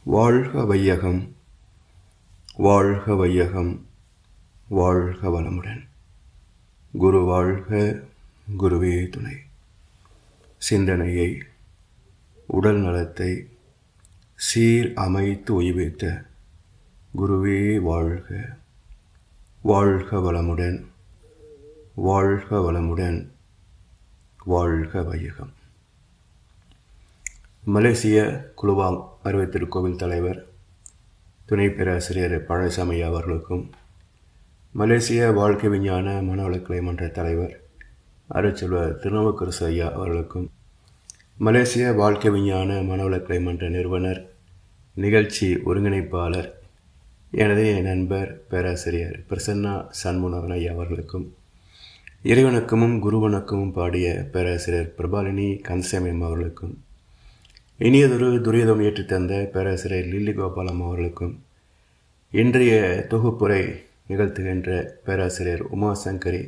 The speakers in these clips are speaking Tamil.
வாழ்க வையகம், வாழ்க வையகம், வாழ்க வளமுடன். குரு வாழ்க, குருவே துணை. சிந்தனையை, உடல் நலத்தை சீர் அமைத்து உய்வித்த குருவே வாழ்க. வாழ்க வளமுடன், வாழ்க வளமுடன், வாழ்க வையகம். மலேசிய குலுவாங் அறுவை திருக்கோவில் தலைவர் துணை பேராசிரியர் பழனிசாமி அவர்களுக்கும், மலேசிய வாழ்க்கை விஞ்ஞான மனவளக்கலை மன்ற தலைவர் அருட்செல்வர் திருநாவுக்கரசு ஐயா அவர்களுக்கும், மலேசிய வாழ்க்கை விஞ்ஞான மனவளக்கலை மன்ற நிறுவனர் நிகழ்ச்சி ஒருங்கிணைப்பாளர் எனது நண்பர் பேராசிரியர் பிரசன்னா சண்முகன் ஐயா அவர்களுக்கும், இறைவணக்கமும் குருவணக்கமும் பாடிய பேராசிரியர் பிரபாலினி கந்தசாமி அவர்களுக்கும், இனியதொரு துரியதம் ஏற்றி தந்த பேராசிரியர் லில்லி கோபாலம் அவர்களுக்கும், இன்றைய தொகுப்புரை நிகழ்த்துகின்ற பேராசிரியர் உமாசங்கரி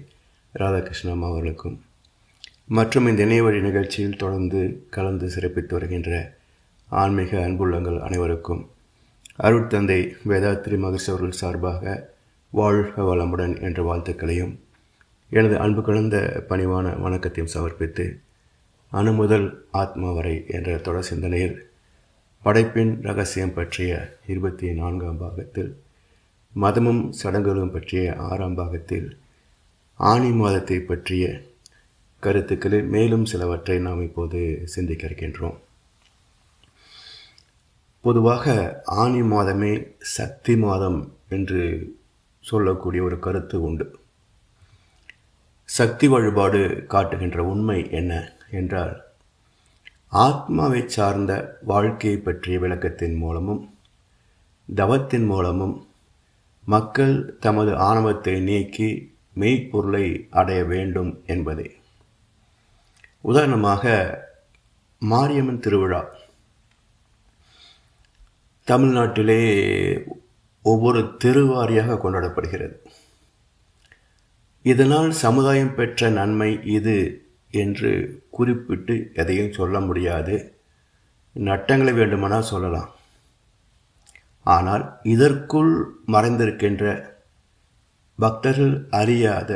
ராதாகிருஷ்ணம் அவர்களுக்கும், மற்றும் இந்த இணையவழி நிகழ்ச்சியில் தொடர்ந்து கலந்து சிறப்பித்து வருகின்ற ஆன்மீக அன்புள்ளங்கள் அனைவருக்கும் அருட்தந்தை வேதாத்ரி மகர்ஷி அவர்கள் சார்பாக வாழ்க வளமுடன் என்ற வாழ்த்துக்களையும் எனது அன்பு கலந்த பணிவான வணக்கத்தையும் சமர்ப்பித்து, அணுமுதல் ஆத்மா வரை என்ற தொடர் சிந்தனையில் படைப்பின் ரகசியம் பற்றிய 24ஆம் பாகத்தில், மதமும் சடங்குகளும் பற்றிய 6ஆம் பாகத்தில், ஆனி மாதத்தை பற்றிய கருத்துக்களில் மேலும் சிலவற்றை நாம் இப்போது சிந்திக்க இருக்கின்றோம். பொதுவாக ஆனி மாதமே சக்தி மாதம் என்று சொல்லக்கூடிய ஒரு கருத்து உண்டு. சக்தி வழிபாடு காட்டுகின்ற உண்மை என்ன என்றால், ஆத்மாவை சார்ந்த வாழ்க்கையை பற்றிய விளக்கத்தின் மூலமும் தவத்தின் மூலமும் மக்கள் தமது ஆணவத்தை நீக்கி மெய்ப்பொருளை அடைய வேண்டும் என்பதே. உதாரணமாக, மாரியம்மன் திருவிழா தமிழ்நாட்டிலே ஒவ்வொரு தெருவாரியாக கொண்டாடப்படுகிறது. இதனால் சமுதாயம் பெற்ற நன்மை இது என்று குறிப்பிட்டு எதையும் சொல்ல முடியாது. நட்டங்களை வேண்டுமானால் சொல்லலாம். ஆனால் இதற்குள் மறைந்திருக்கின்ற பக்தர்கள் அறியாத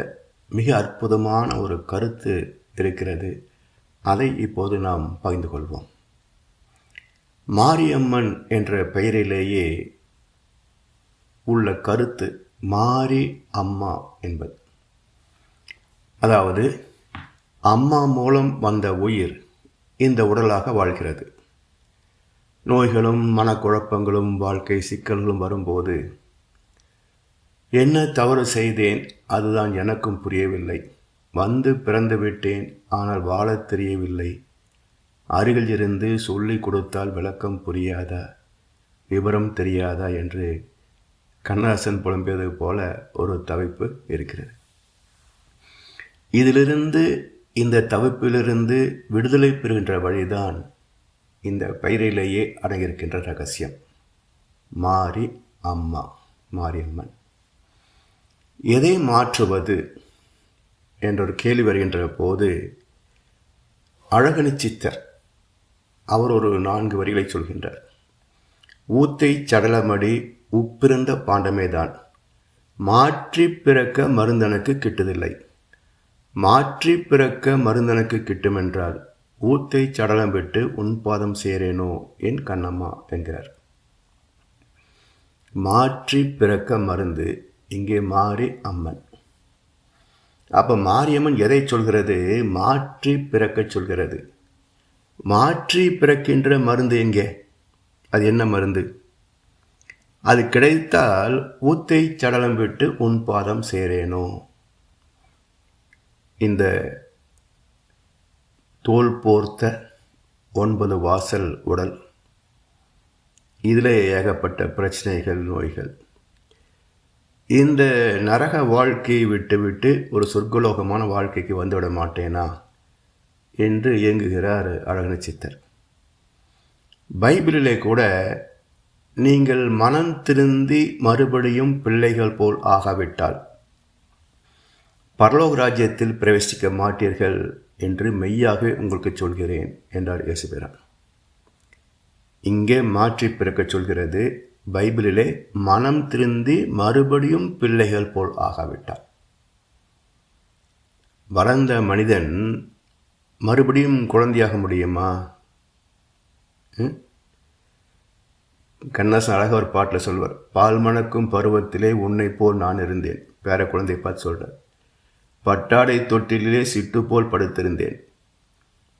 மிக அற்புதமான ஒரு கருத்து இருக்கிறது. அதை இப்போது நாம் பகிர்ந்து கொள்வோம். மாரியம்மன் என்ற பெயரிலேயே உள்ள கருத்து மாரி அம்மா என்பது. அதாவது, அம்மா மூலம் வந்த உயிர் இந்த உடலாக வாழ்கிறது. நோய்களும் மனக்குழப்பங்களும் வாழ்க்கை சிக்கல்களும் வரும்போது, என்ன தவறு செய்தேன், அதுதான் எனக்கும் புரியவில்லை, வந்து பிறந்து விட்டேன், ஆனால் வாழத் தெரியவில்லை, அருகில் இருந்து சொல்லிக் கொடுத்தால் விளக்கம் புரியாதா, விவரம் தெரியாதா என்று கண்ணதாசன் புலம்பியது போல ஒரு தவிப்பு இருக்கிறது. இதிலிருந்து, இந்த தவிப்பிலிருந்து விடுதலை பெறுகின்ற வழிதான் இந்த பெயரிலேயே அடங்கியிருக்கின்ற ரகசியம். மாரி அம்மா, மாரியம்மன். எதை மாற்றுவது என்றொரு கேள்வி வருகின்ற போது, அழகனி சித்தர் அவர் ஒரு 4 வரிகளை சொல்கின்றார். ஊத்தை சடலமடி உப்பிருந்த பாண்டமேதான், மாற்றி பிறக்க மருந்தனுக்கு கிட்டுதில்லை. மாற்றி பிறக்க மருந்தனுக்கு கிட்டுமென்றால், ஊத்தை சடலம் விட்டு உன் பாதம் சேரேனோ என் கண்ணம்மா என்கிறார். மாற்றி பிறக்க மருந்து, இங்கே மாரி அம்மன். அப்ப மாரியம்மன் எதை சொல்கிறது? மாற்றி பிறக்க சொல்கிறது. மாற்றி பிறக்கின்ற மருந்து எங்கே? அது என்ன மருந்து? அது கிடைத்தால் ஊத்தை சடலம் விட்டு உன் பாதம் சேரேனோ. இந்த தோல் போர்த்த 9 வாசல் உடல், இதிலே ஏகப்பட்ட பிரச்சனைகள், நோய்கள். இந்த நரக வாழ்க்கையை விட்டுவிட்டு ஒரு சொர்க்கலோகமான வாழ்க்கைக்கு வந்துவிட மாட்டேனா என்று இயங்குகிறார் அழகனி சித்தர். பைபிளிலே கூட, நீங்கள் மனம் திருந்தி மறுபடியும் பிள்ளைகள் போல் ஆகாவிட்டால் பரலோக ராஜ்யத்தில் பிரவேசிக்க மாட்டீர்கள் என்று மெய்யாக உங்களுக்கு சொல்கிறேன் என்றார் இயேசுபிரான். இங்கே மாற்றி பிறக்க சொல்கிறது. பைபிளிலே மனம் திருந்தி மறுபடியும் பிள்ளைகள் போல் ஆகாவிட்டார். வளர்ந்த மனிதன் மறுபடியும் குழந்தையாக முடியுமா? கண்ணாசன் அழகாக ஒரு பாட்டில் சொல்வார், பால் மணக்கும் பருவத்திலே உன்னை போல் நான் இருந்தேன். பேர குழந்தையை பார்த்து சொல்கிறார். பட்டாடை தொட்டிலே சிட்டு போல் படுத்திருந்தேன்.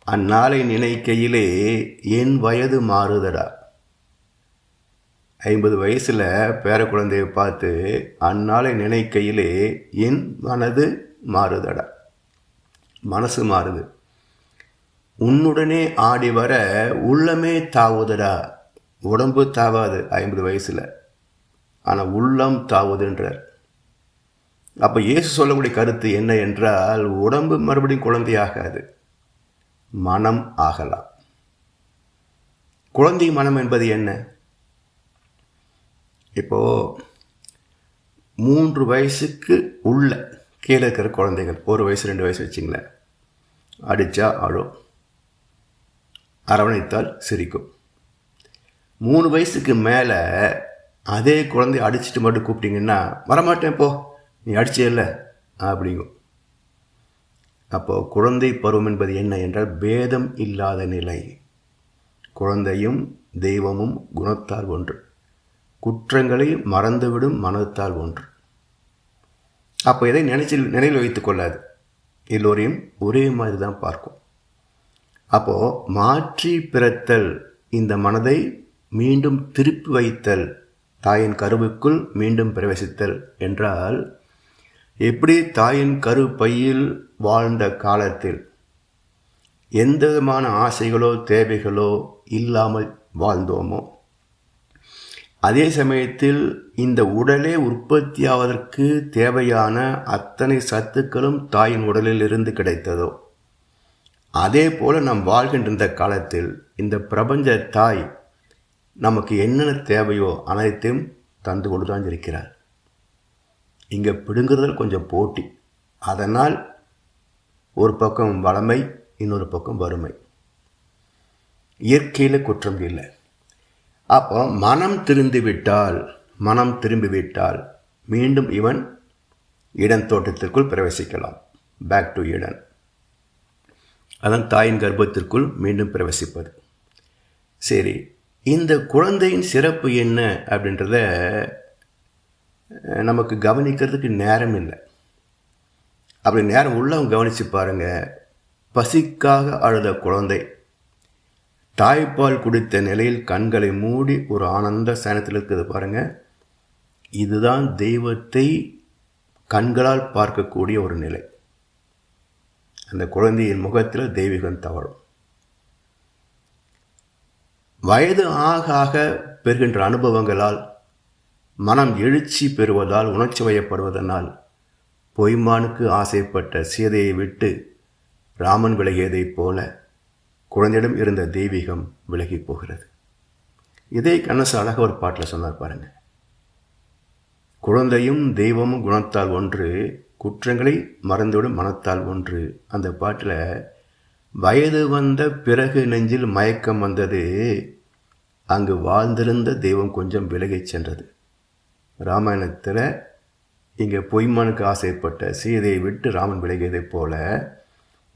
அந்நாளை நினைக்கையிலே என் வயது மாறுதடா. 50 வயசில் பேர குழந்தையை பார்த்து அந்நாளை நினைக்கையிலே என் மனது மாறுதடா. மனசு மாறுது. உன்னுடனே ஆடி வர உள்ளமே தாவுதடா. உடம்பு தாவாது 50 வயசில், ஆனால் உள்ளம் தாவுதுன்றார். அப்போ இயேசு சொல்லக்கூடிய கருத்து என்ன என்றால், உடம்பு மறுபடியும் குழந்தையாகாது, மனம் ஆகலாம். குழந்தை மனம் என்பது என்ன? இப்போ 3 வயசுக்கு உள்ள கீழே இருக்கிற குழந்தைகள், 1 வயசு 2 வயசு வச்சிங்களேன், அடித்தா அழும், அரவணைத்தால் சிரிக்கும். 3 வயசுக்கு மேலே அதே குழந்தை அடிச்சுட்டு மட்டும் கூப்பிட்டீங்கன்னா, வரமாட்டேன் போ, நீ அடிச்சே இல்லை அப்படிங்கும். அப்போது குழந்தை பருவம் என்பது என்ன என்றால் பேதம் இல்லாத நிலை. குழந்தையும் தெய்வமும் குணத்தால் ஒன்று, குற்றங்களை மறந்துவிடும் மனத்தால் ஒன்று. அப்போ இதை நினைவில் வைத்துக் கொள்ளாது, எல்லோரையும் ஒரே மாதிரி தான் பார்க்கும். அப்போது மாற்றி பிறத்தல், இந்த மனதை மீண்டும் திருப்பி வைத்தல், தாயின் கருவுக்குள் மீண்டும் பிரவேசித்தல் என்றால், எப்படி தாயின் கரு பையில் வாழ்ந்த காலத்தில் எந்த விதமான ஆசைகளோ தேவைகளோ இல்லாமல் வாழ்ந்தோமோ, அதே சமயத்தில் இந்த உடலே உற்பத்தியாவதற்கு தேவையான அத்தனை சத்துக்களும் தாயின் உடலில் இருந்து கிடைத்ததோ, அதே போல நாம் வாழ்கின்ற இந்த காலத்தில் இந்த பிரபஞ்ச தாய் நமக்கு என்னென்ன தேவையோ அனைத்தையும் தந்து கொண்டு தான் இருக்கிறார். இங்கே பிடுங்குறதில் கொஞ்சம் போட்டி, அதனால் ஒரு பக்கம் வளமை, இன்னொரு பக்கம் வறுமை. இயற்கையில் குற்றம் இல்லை. அப்போ மனம் திரும்பிவிட்டால் மீண்டும் இவன் ஈடன் தோட்டத்திற்குள் பிரவேசிக்கலாம். Back to Eden. அதான் தாயின் கர்ப்பத்திற்குள் மீண்டும் பிரவேசிப்பது. சரி, இந்த குழந்தையின் சிறப்பு என்ன அப்படின்றத நமக்கு கவனிக்கிறதுக்கு நேரம் இல்லை. அப்படி நேரம் உள்ளவங்க கவனித்து பாருங்கள். பசிக்காக அழுத குழந்தை தாய்ப்பால் குடித்த நிலையில் கண்களை மூடி ஒரு ஆனந்த சயனத்தில் இருக்குது பாருங்கள். இதுதான் தெய்வத்தை கண்களால் பார்க்கக்கூடிய ஒரு நிலை. அந்த குழந்தையின் முகத்தில் தெய்வீகம் தவழும். வயது ஆக ஆக பெறுகின்ற அனுபவங்களால், மனம் எழுச்சி பெறுவதால், உணர்ச்சி வயப்படுவதனால், பொய்மானுக்கு ஆசைப்பட்ட சீதையை விட்டு ராமன் விலகியதைப் போல குழந்தையிடம் இருந்த தெய்வீகம் விலகி போகிறது. இதே கண்ணசு அழகாக ஒரு பாட்டில் சொன்னார் பாருங்க. குழந்தையும் தெய்வமும் குணத்தால் ஒன்று, குற்றங்களை மறந்துவிடும் மனத்தால் ஒன்று. அந்த பாட்டில் வயது வந்த பிறகு நெஞ்சில் மயக்கம் வந்தது, அங்கு வாழ்ந்திருந்த தெய்வம் கொஞ்சம் விலகிச் சென்றது. ராமாயணத்தில் இங்கே பொய்மானுக்கு ஆசைப்பட்ட சீதையை விட்டு ராமன் விலகியதைப் போல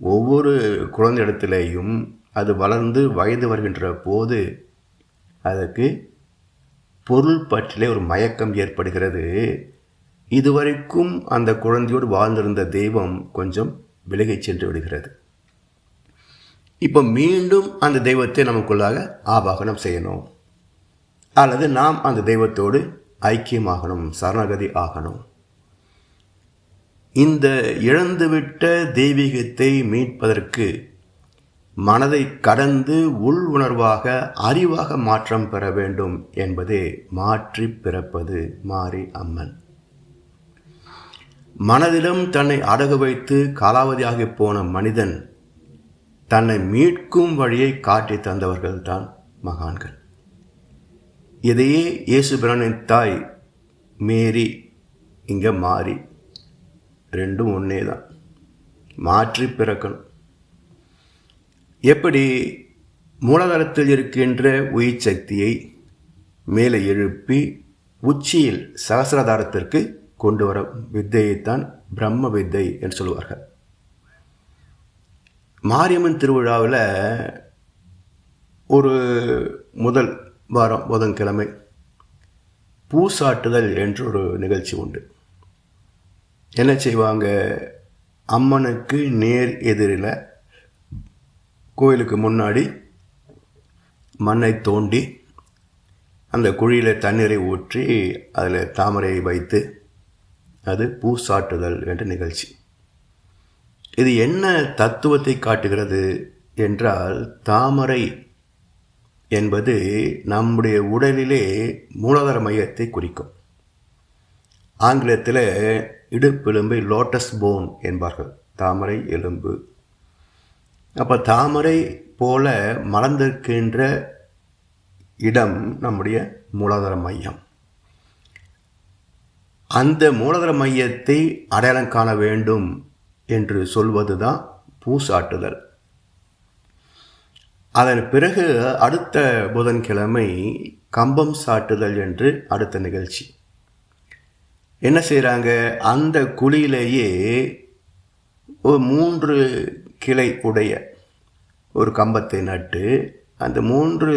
ஒவ்வொரு குழந்தை இடத்திலேயும் அது வளர்ந்து வயது வருகின்ற போது அதற்கு பொருள் பற்றிலே ஒரு மயக்கம் ஏற்படுகிறது. இதுவரைக்கும் அந்த குழந்தையோடு வாழ்ந்திருந்த தெய்வம் கொஞ்சம் விலகிச் சென்று விடுகிறது. இப்போ மீண்டும் அந்த தெய்வத்தை நமக்குள்ளாக ஆவாகனம் செய்யணும், அல்லது நாம் அந்த தெய்வத்தோடு ஐக்கியமாகணும், சரணகதி ஆகணும். இந்த இழந்துவிட்ட தெய்வீகத்தை மீட்பதற்கு மனதை கடந்து உள் உணர்வாக, அறிவாக மாற்றம் பெற வேண்டும் என்பதே மாற்றி பிறப்பது மாரி அம்மன். மனதிலும் தன்னை அடகு வைத்து காலாவதியாகி போன மனிதன் தன்னை மீட்கும் வழியை காட்டி தந்தவர்கள் தான் மகான்கள். இதையே இயேசு பிரானின் தாய் மேரி இங்கே மாறி, ரெண்டும் ஒன்றே தான், மாற்றி பிறக்கணும். எப்படி மூலாதாரத்தில் இருக்கின்ற உயிர் சக்தியை மேலே எழுப்பி உச்சியில் சகசிராதாரத்திற்கு கொண்டு வர வித்தையைத்தான் பிரம்ம வித்தை என்று சொல்லுவார்கள். மாரியம்மன் திருவிழாவில் ஒரு முதல் வாரம் புதன்கிழமை பூசாட்டுதல் என்று ஒரு நிகழ்ச்சி உண்டு. என்ன செய்வாங்க, அம்மனுக்கு நேர் எதிரில் கோயிலுக்கு முன்னாடி மண்ணை தோண்டி அந்த குழியில் தண்ணீரை ஊற்றி அதில் தாமரையை வைத்து அது பூசாட்டுதல் என்ற நிகழ்ச்சி. இது என்ன தத்துவத்தை காட்டுகிறது என்றால், தாமரை என்பது நம்முடைய உடலிலே மூலாதார மையத்தை குறிக்கும். ஆங்கிலத்தில் இடுப்பெலும்பை லோட்டஸ் போன் என்பார்கள், தாமரை எலும்பு. அப்போ தாமரை போல மலர்ந்திருக்கின்ற இடம் நம்முடைய மூலாதார மையம். அந்த மூலாதார மையத்தை அடையாளம் காண வேண்டும் என்று சொல்வது தான் பூசாட்டுதல். அதன் பிறகு அடுத்த புதன்கிழமை கம்பம் சாட்டுதல் என்று அடுத்த நிகழ்ச்சி. என்ன செய்கிறாங்க, அந்த குழியிலேயே ஒரு 3 கிளை உடைய ஒரு கம்பத்தை நட்டு அந்த 3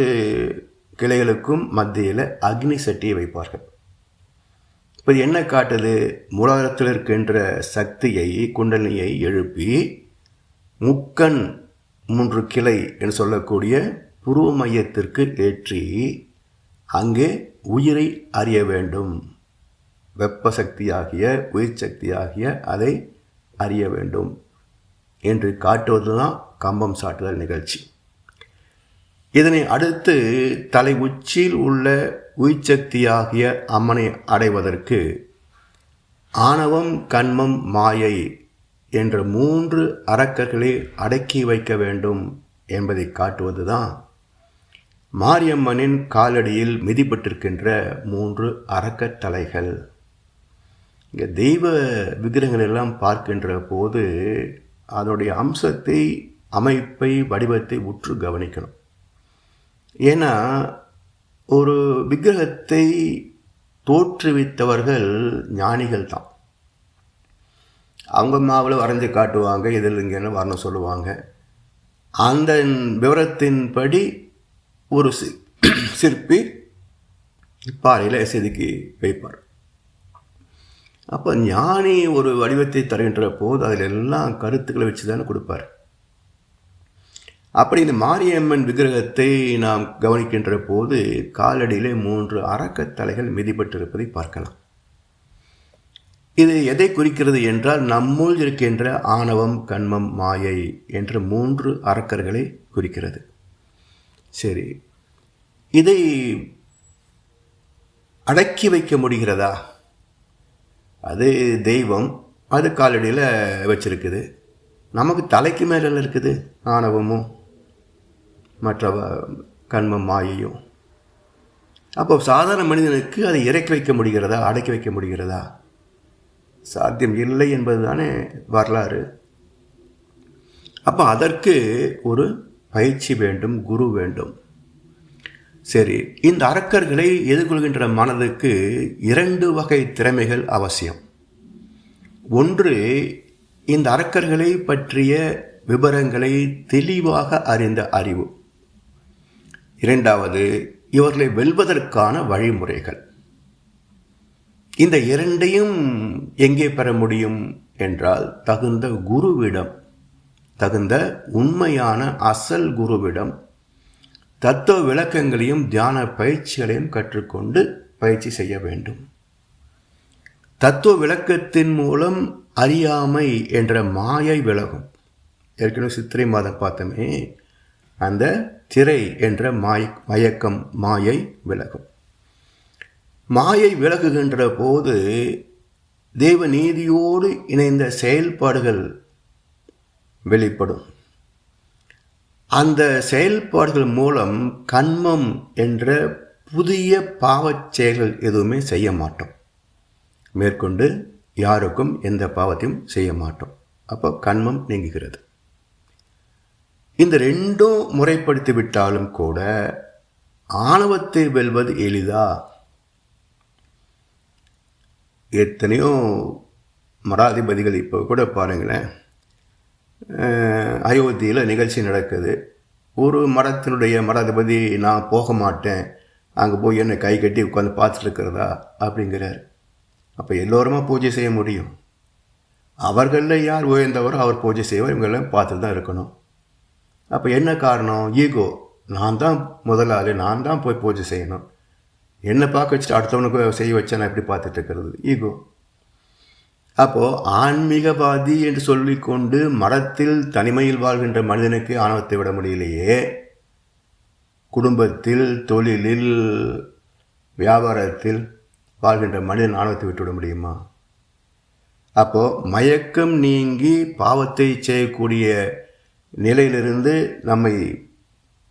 கிளைகளுக்கும் மத்தியில் அக்னி சட்டியை வைப்பார்கள். இப்போ என்ன காட்டுது, மூலாதாரத்தில் இருக்கின்ற சக்தியை குண்டலினியை எழுப்பி முக்கண் 3 கிளை என்று சொல்லக்கூடிய புருவ மையத்திற்கு ஏற்றி அங்கே உயிரை அறிய வேண்டும். வெப்ப சக்தியாகிய உயிர் சக்தியாகிய அதை அறிய வேண்டும் என்று காட்டுவது தான் கம்பம் சாட்டுதல் நிகழ்ச்சி. இதனை அடுத்து தலை உச்சியில் உள்ள உயிர் சக்தியாகிய அம்மனை அடைவதற்கு ஆணவம், கண்மம், மாயை என்ற 3 அரக்கர்களை அடக்கி வைக்க வேண்டும் என்பதை காட்டுவது தான் மாரியம்மனின் காலடியில் மிதிப்பட்டிருக்கின்ற 3 அரக்க தலைகள். இங்கே தெய்வ விக்கிரகங்கள் எல்லாம் பார்க்கின்ற போது அதனுடைய அம்சத்தை, அமைப்பை, வடிவத்தை உற்று கவனிக்கணும். ஏன்னா ஒரு விக்கிரகத்தை தோற்றுவித்தவர்கள் ஞானிகள் தான். அவங்க மாவில் வரைஞ்சி காட்டுவாங்க, இதில் இங்கேன்னு வரணும் சொல்லுவாங்க. அந்த விவரத்தின்படி ஒரு சிற்பி பாறையில் செதுக்கி வைப்பார். அப்போ ஞானி ஒரு வடிவத்தை தருகின்ற போது அதில் எல்லாம் கருத்துக்களை வச்சு தானே கொடுப்பார். அப்படி இந்த மாரியம்மன் விக்கிரகத்தை நாம் கவனிக்கின்ற போது காலடியிலே 3 அரக்கத்தலைகள் மிதிப்பட்டிருப்பதை பார்க்கலாம். இது எதை குறிக்கிறது என்றால், நம்முள் இருக்கின்ற ஆணவம், கண்மம், மாயை என்ற 3 அரக்கர்களை குறிக்கிறது. சரி, இதை அடக்கி வைக்க முடிகிறதா? அது தெய்வம், அது காலடியில் வச்சிருக்குது. நமக்கு தலைக்கு மேலே இருக்குது ஆணவமும் மற்ற கண்மம், மாயையும். அப்போ சாதாரண மனிதனுக்கு அதை இறக்கி வைக்க முடிகிறதா, அடக்கி வைக்க முடிகிறதா? சாத்தியம் இல்லை என்பது தானே வரலாறு. அப்போ அதற்கு ஒரு பயிற்சி வேண்டும், குரு வேண்டும். சரி, இந்த அரக்கர்களை எதிர்கொள்கின்ற மனதுக்கு 2 வகை திறமைகள் அவசியம். ஒன்று, இந்த அரக்கர்களை பற்றிய விவரங்களை தெளிவாக அறிந்த அறிவு. 2வது, இவர்களை வெல்வதற்கான வழிமுறைகள். இந்த 2ஐயும் எங்கே பெற முடியும் என்றால், தகுந்த குருவிடம், தகுந்த உண்மையான அசல் குருவிடம் தத்துவ விளக்கங்களையும் தியான பயிற்சிகளையும் கற்றுக்கொண்டு பயிற்சி செய்ய வேண்டும். தத்துவ விளக்கத்தின் மூலம் அறியாமை என்ற மாயை விலகும். ஏற்கனவே சித்திரை மாதம் பார்த்தோமே, அந்த திரை என்ற மயக்கம், மாயை விலகும். மாயை விலகுகின்ற போது தெய்வ நீதியோடு இணைந்த செயல்பாடுகள் வெளிப்படும். அந்த செயல்பாடுகள் மூலம் கண்மம் என்ற புதிய பாவச் செயல்கள் எதுவுமே செய்ய மாட்டோம். மேற்கொண்டு யாருக்கும் எந்த பாவத்தையும் செய்ய மாட்டோம். அப்போ கண்மம் நீங்குகிறது. இந்த ரெண்டும் முறைப்படுத்தி விட்டாலும் கூட ஆணவத்தை வெல்வது எளிதா? எத்தனையோ மடாதிபதிகள் இப்போ கூட பாருங்களேன், அயோத்தியில் நிகழ்ச்சி நடக்குது. ஒரு மடத்தினுடைய மடாதிபதி நான் போக மாட்டேன், அங்கே போய் என்னை கை கட்டி உட்காந்து பார்த்துட்டு இருக்கிறதா அப்படிங்கிறார். அப்போ எல்லோருமா பூஜை செய்ய முடியும்? அவர்களில் யார் உயர்ந்தவரோ அவர் பூஜை செய்வார், இவங்கெல்லாம் பார்த்துட்டு தான் இருக்கணும். அப்போ என்ன காரணம்? ஈகோ. நான் தான் முதலாளி, நான் தான் போய் பூஜை செய்யணும், என்னை பார்க்க வச்சுட்டு அடுத்தவனுக்கு செய்ய வச்சா நான் எப்படி பார்த்துட்டு இருக்கிறது? ஈகோ. அப்போது ஆன்மீகவாதி என்று சொல்லிக்கொண்டு மடத்தில் தனிமையில் வாழ்கின்ற மனிதனுக்கு ஆணவத்தை விட முடியலையே, குடும்பத்தில், தொழிலில், வியாபாரத்தில் வாழ்கின்ற மனிதன் ஆணவத்தை விட்டுவிட முடியுமா? அப்போது மயக்கம் நீங்கி பாவத்தை செய்யக்கூடிய நிலையிலிருந்து நம்மை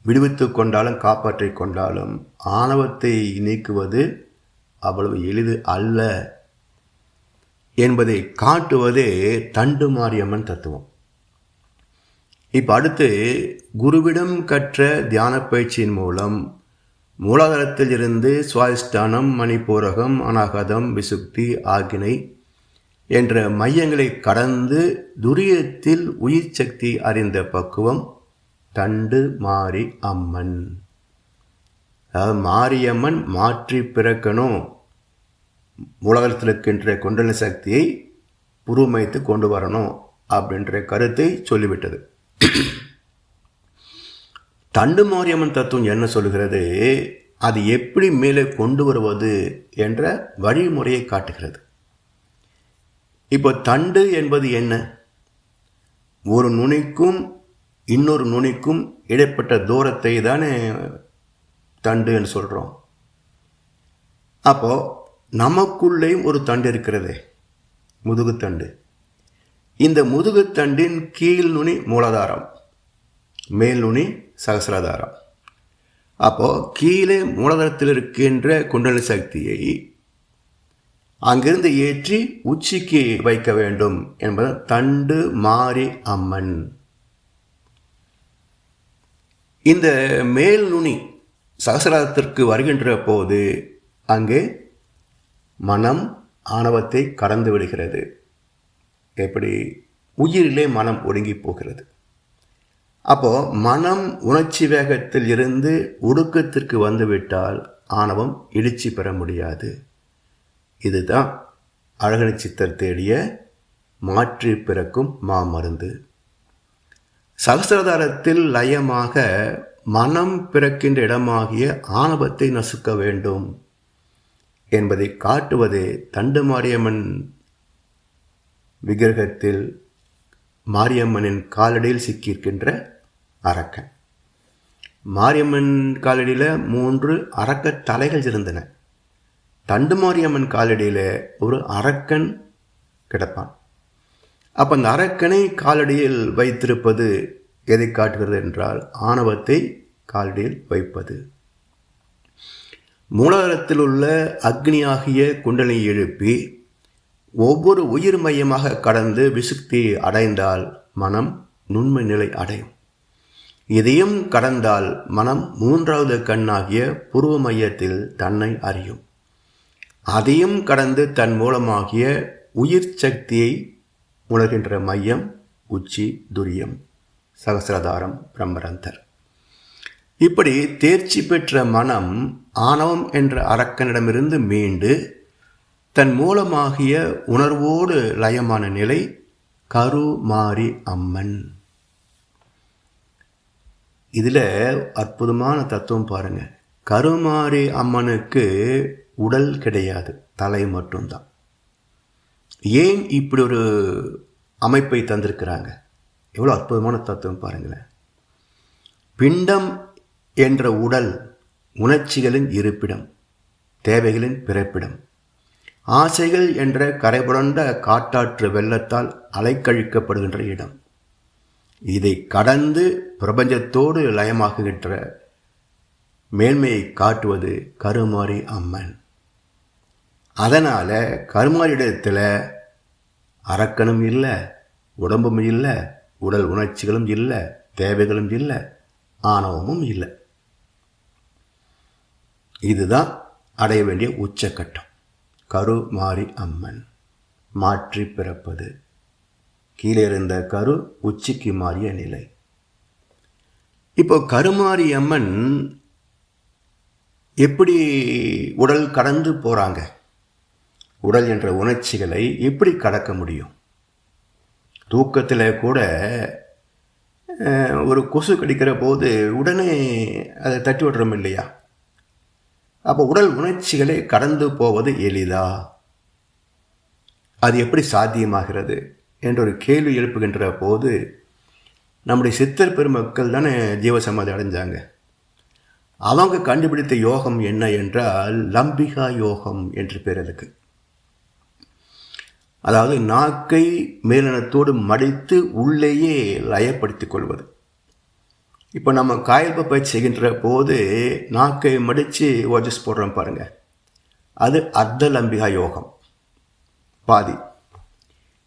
விடுவித்து கொண்டாலும் காப்பாற்றி கொண்டாலும் ஆணவத்தை நீக்குவது அவ்வளவு எளிது அல்ல என்பதை காட்டுவதே தண்டு மாரியம்மன் தத்துவம். இப்போ அடுத்து, குருவிடம் கற்ற தியான பயிற்சியின் மூலம் மூலாதாரத்தில் இருந்து சுவாதிஷ்டானம், மணிப்பூரகம், அநாகதம், விசுக்தி, ஆகினை என்ற மையங்களை கடந்து துரியத்தில் உயிர் சக்தி அறிந்த பக்குவம் தண்டு மாரி அம்மன். அதாவது மாரியம்மன் மாற்றி பிறக்கணும், மூலகத்தில் இருக்கின்ற குண்டலினி சக்தியை புருமைத்து கொண்டு வரணும் அப்படின்ற கருத்தை சொல்லிவிட்டது. தண்டு மாரியம்மன் தத்துவம் என்ன சொல்கிறது? அது எப்படி மேலே கொண்டு வருவது என்ற வழிமுறையை காட்டுகிறது. இப்போ தண்டு என்பது என்ன? ஒரு நுனிக்கும் இன்னொரு நுனிக்கும் இடைப்பட்ட தூரத்தை தானே தண்டு என்று சொல்கிறோம். அப்போது நமக்குள்ளேயும் ஒரு தண்டு இருக்கிறதே, முதுகுத்தண்டு. இந்த முதுகுத்தண்டின் கீழ் நுனி மூலாதாரம், மேல் நுனி சகசிராதாரம். அப்போது கீழே மூலாதாரத்தில் இருக்கின்ற குண்டலினி சக்தியை அங்கிருந்து ஏற்றி உச்சிக்கு வைக்க வேண்டும் என்பது தண்டு மாரி அம்மன். இந்த மேல் நுனி சகசிராரத்திற்கு வருகின்ற போது அங்கே மனம் ஆணவத்தை கடந்து விடுகிறது. எப்படி? உயிரிலே மனம் ஒடுங்கி போகிறது. அப்போது மனம் உணர்ச்சி வேகத்தில் இருந்து ஒடுக்கத்திற்கு வந்துவிட்டால் ஆணவம் எழுச்சி பெற முடியாது. இதுதான் அழகனி சித்தர் தேடிய மாற்றி பிறக்கும் மாமருந்து. சகசிராதாரத்தில் லயமாக மனம் பிறக்கின்ற இடமாகிய ஆணவத்தை நசுக்க வேண்டும் என்பதை காட்டுவதே தண்டு மாரியம்மன் விக்கிரகத்தில் மாரியம்மனின் காலடியில் சிக்கியிருக்கின்ற அரக்கன். மாரியம்மன் காலடியில் 3 அரக்க தலைகள் இருந்தன. தண்டு மாரியம்மன் காலடியில் ஒரு அரக்கன் கிடப்பான். அப்போ அந்த அரக்கனை காலடியில் வைத்திருப்பது எதை காட்டுகிறது என்றால் ஆணவத்தை காலடியில் வைப்பது. மூலாதாரத்தில் உள்ள அக்னியாகிய குண்டலை எழுப்பி ஒவ்வொரு உயிர் மையமாக கடந்து விசுக்தி அடைந்தால் மனம் நுண்மை நிலை அடையும். இதையும் கடந்தால் மனம் 3வது கண்ணாகிய புருவ மையத்தில் தன்னை அறியும். அதையும் கடந்து தன் மூலமாகிய உயிர் சக்தியை உணர்கின்ற மையம் உச்சி, துரியம், சகசிராதாரம், பிரம்மரந்தர். இப்படி தேர்ச்சி பெற்ற மனம் ஆணவம் என்ற அரக்கனிடமிருந்து மீண்டு தன் மூலமாகிய உணர்வோடு லயமான நிலை கருமாரி அம்மன். இதில் அற்புதமான தத்துவம் பாருங்க. கருமாரி அம்மனுக்கு உடல் கிடையாது, தலை மட்டும்தான். ஏன் இப்படி ஒரு அமைப்பை தந்திருக்கிறாங்க? எவ்வளோ அற்புதமான தத்துவம் பாருங்களேன். பிண்டம் என்ற உடல் உணர்ச்சிகளின் இருப்பிடம், தேவைகளின் பிறப்பிடம். ஆசைகள் என்ற கரைபுரண்ட காட்டாற்று வெள்ளத்தால் அலைக்கழிக்கப்படுகின்ற இடம். இதை கடந்து பிரபஞ்சத்தோடு லயமாகுகின்ற மேன்மையை காட்டுவது கருமாரி அம்மன். அதனால் கருமாரியிடத்தில் அரக்கனும் இல்லை, உடம்பும் இல்லை, உடல் உணர்ச்சிகளும் இல்லை, தேவைகளும் இல்லை, ஆணவமும் இல்லை. இதுதான் அடைய வேண்டிய உச்சக்கட்டம். கருமாரி அம்மன் மாற்றி பிறப்பது. கீழே இருந்த கரு உச்சிக்கு மாறிய நிலை. இப்போ கருமாரி அம்மன் எப்படி உடல் கடந்து போறாங்க? உடல் என்ற உணர்ச்சிகளை எப்படி கடக்க முடியும்? தூக்கத்தில் கூட ஒரு கொசு கடிக்கிற போது உடனே அதை தட்டி விடுறோம் இல்லையா? அப்போ உடல் உணர்ச்சிகளை கடந்து போவது எளிதா? அது எப்படி சாத்தியமாகிறது என்ற ஒரு கேள்வி எழுப்புகின்ற போது நம்முடைய சித்தர் பெருமக்கள் தானே ஜீவசமாதி அடைஞ்சாங்க. அவங்க கண்டுபிடித்த யோகம் என்ன என்றால் லம்பிகா யோகம் என்று பேர் அதுக்கு. அதாவது நாக்கை மேலனத்தோடு மடித்து உள்ளேயே லயப்படுத்திக் கொள்வது. இப்போ நம்ம காயல்ப பயிற்சி செய்கின்ற போது நாக்கை மடித்து ஓஜஸ் போடுறோம் பாருங்க, அது அர்த்த லம்பிகா யோகம் பாதி.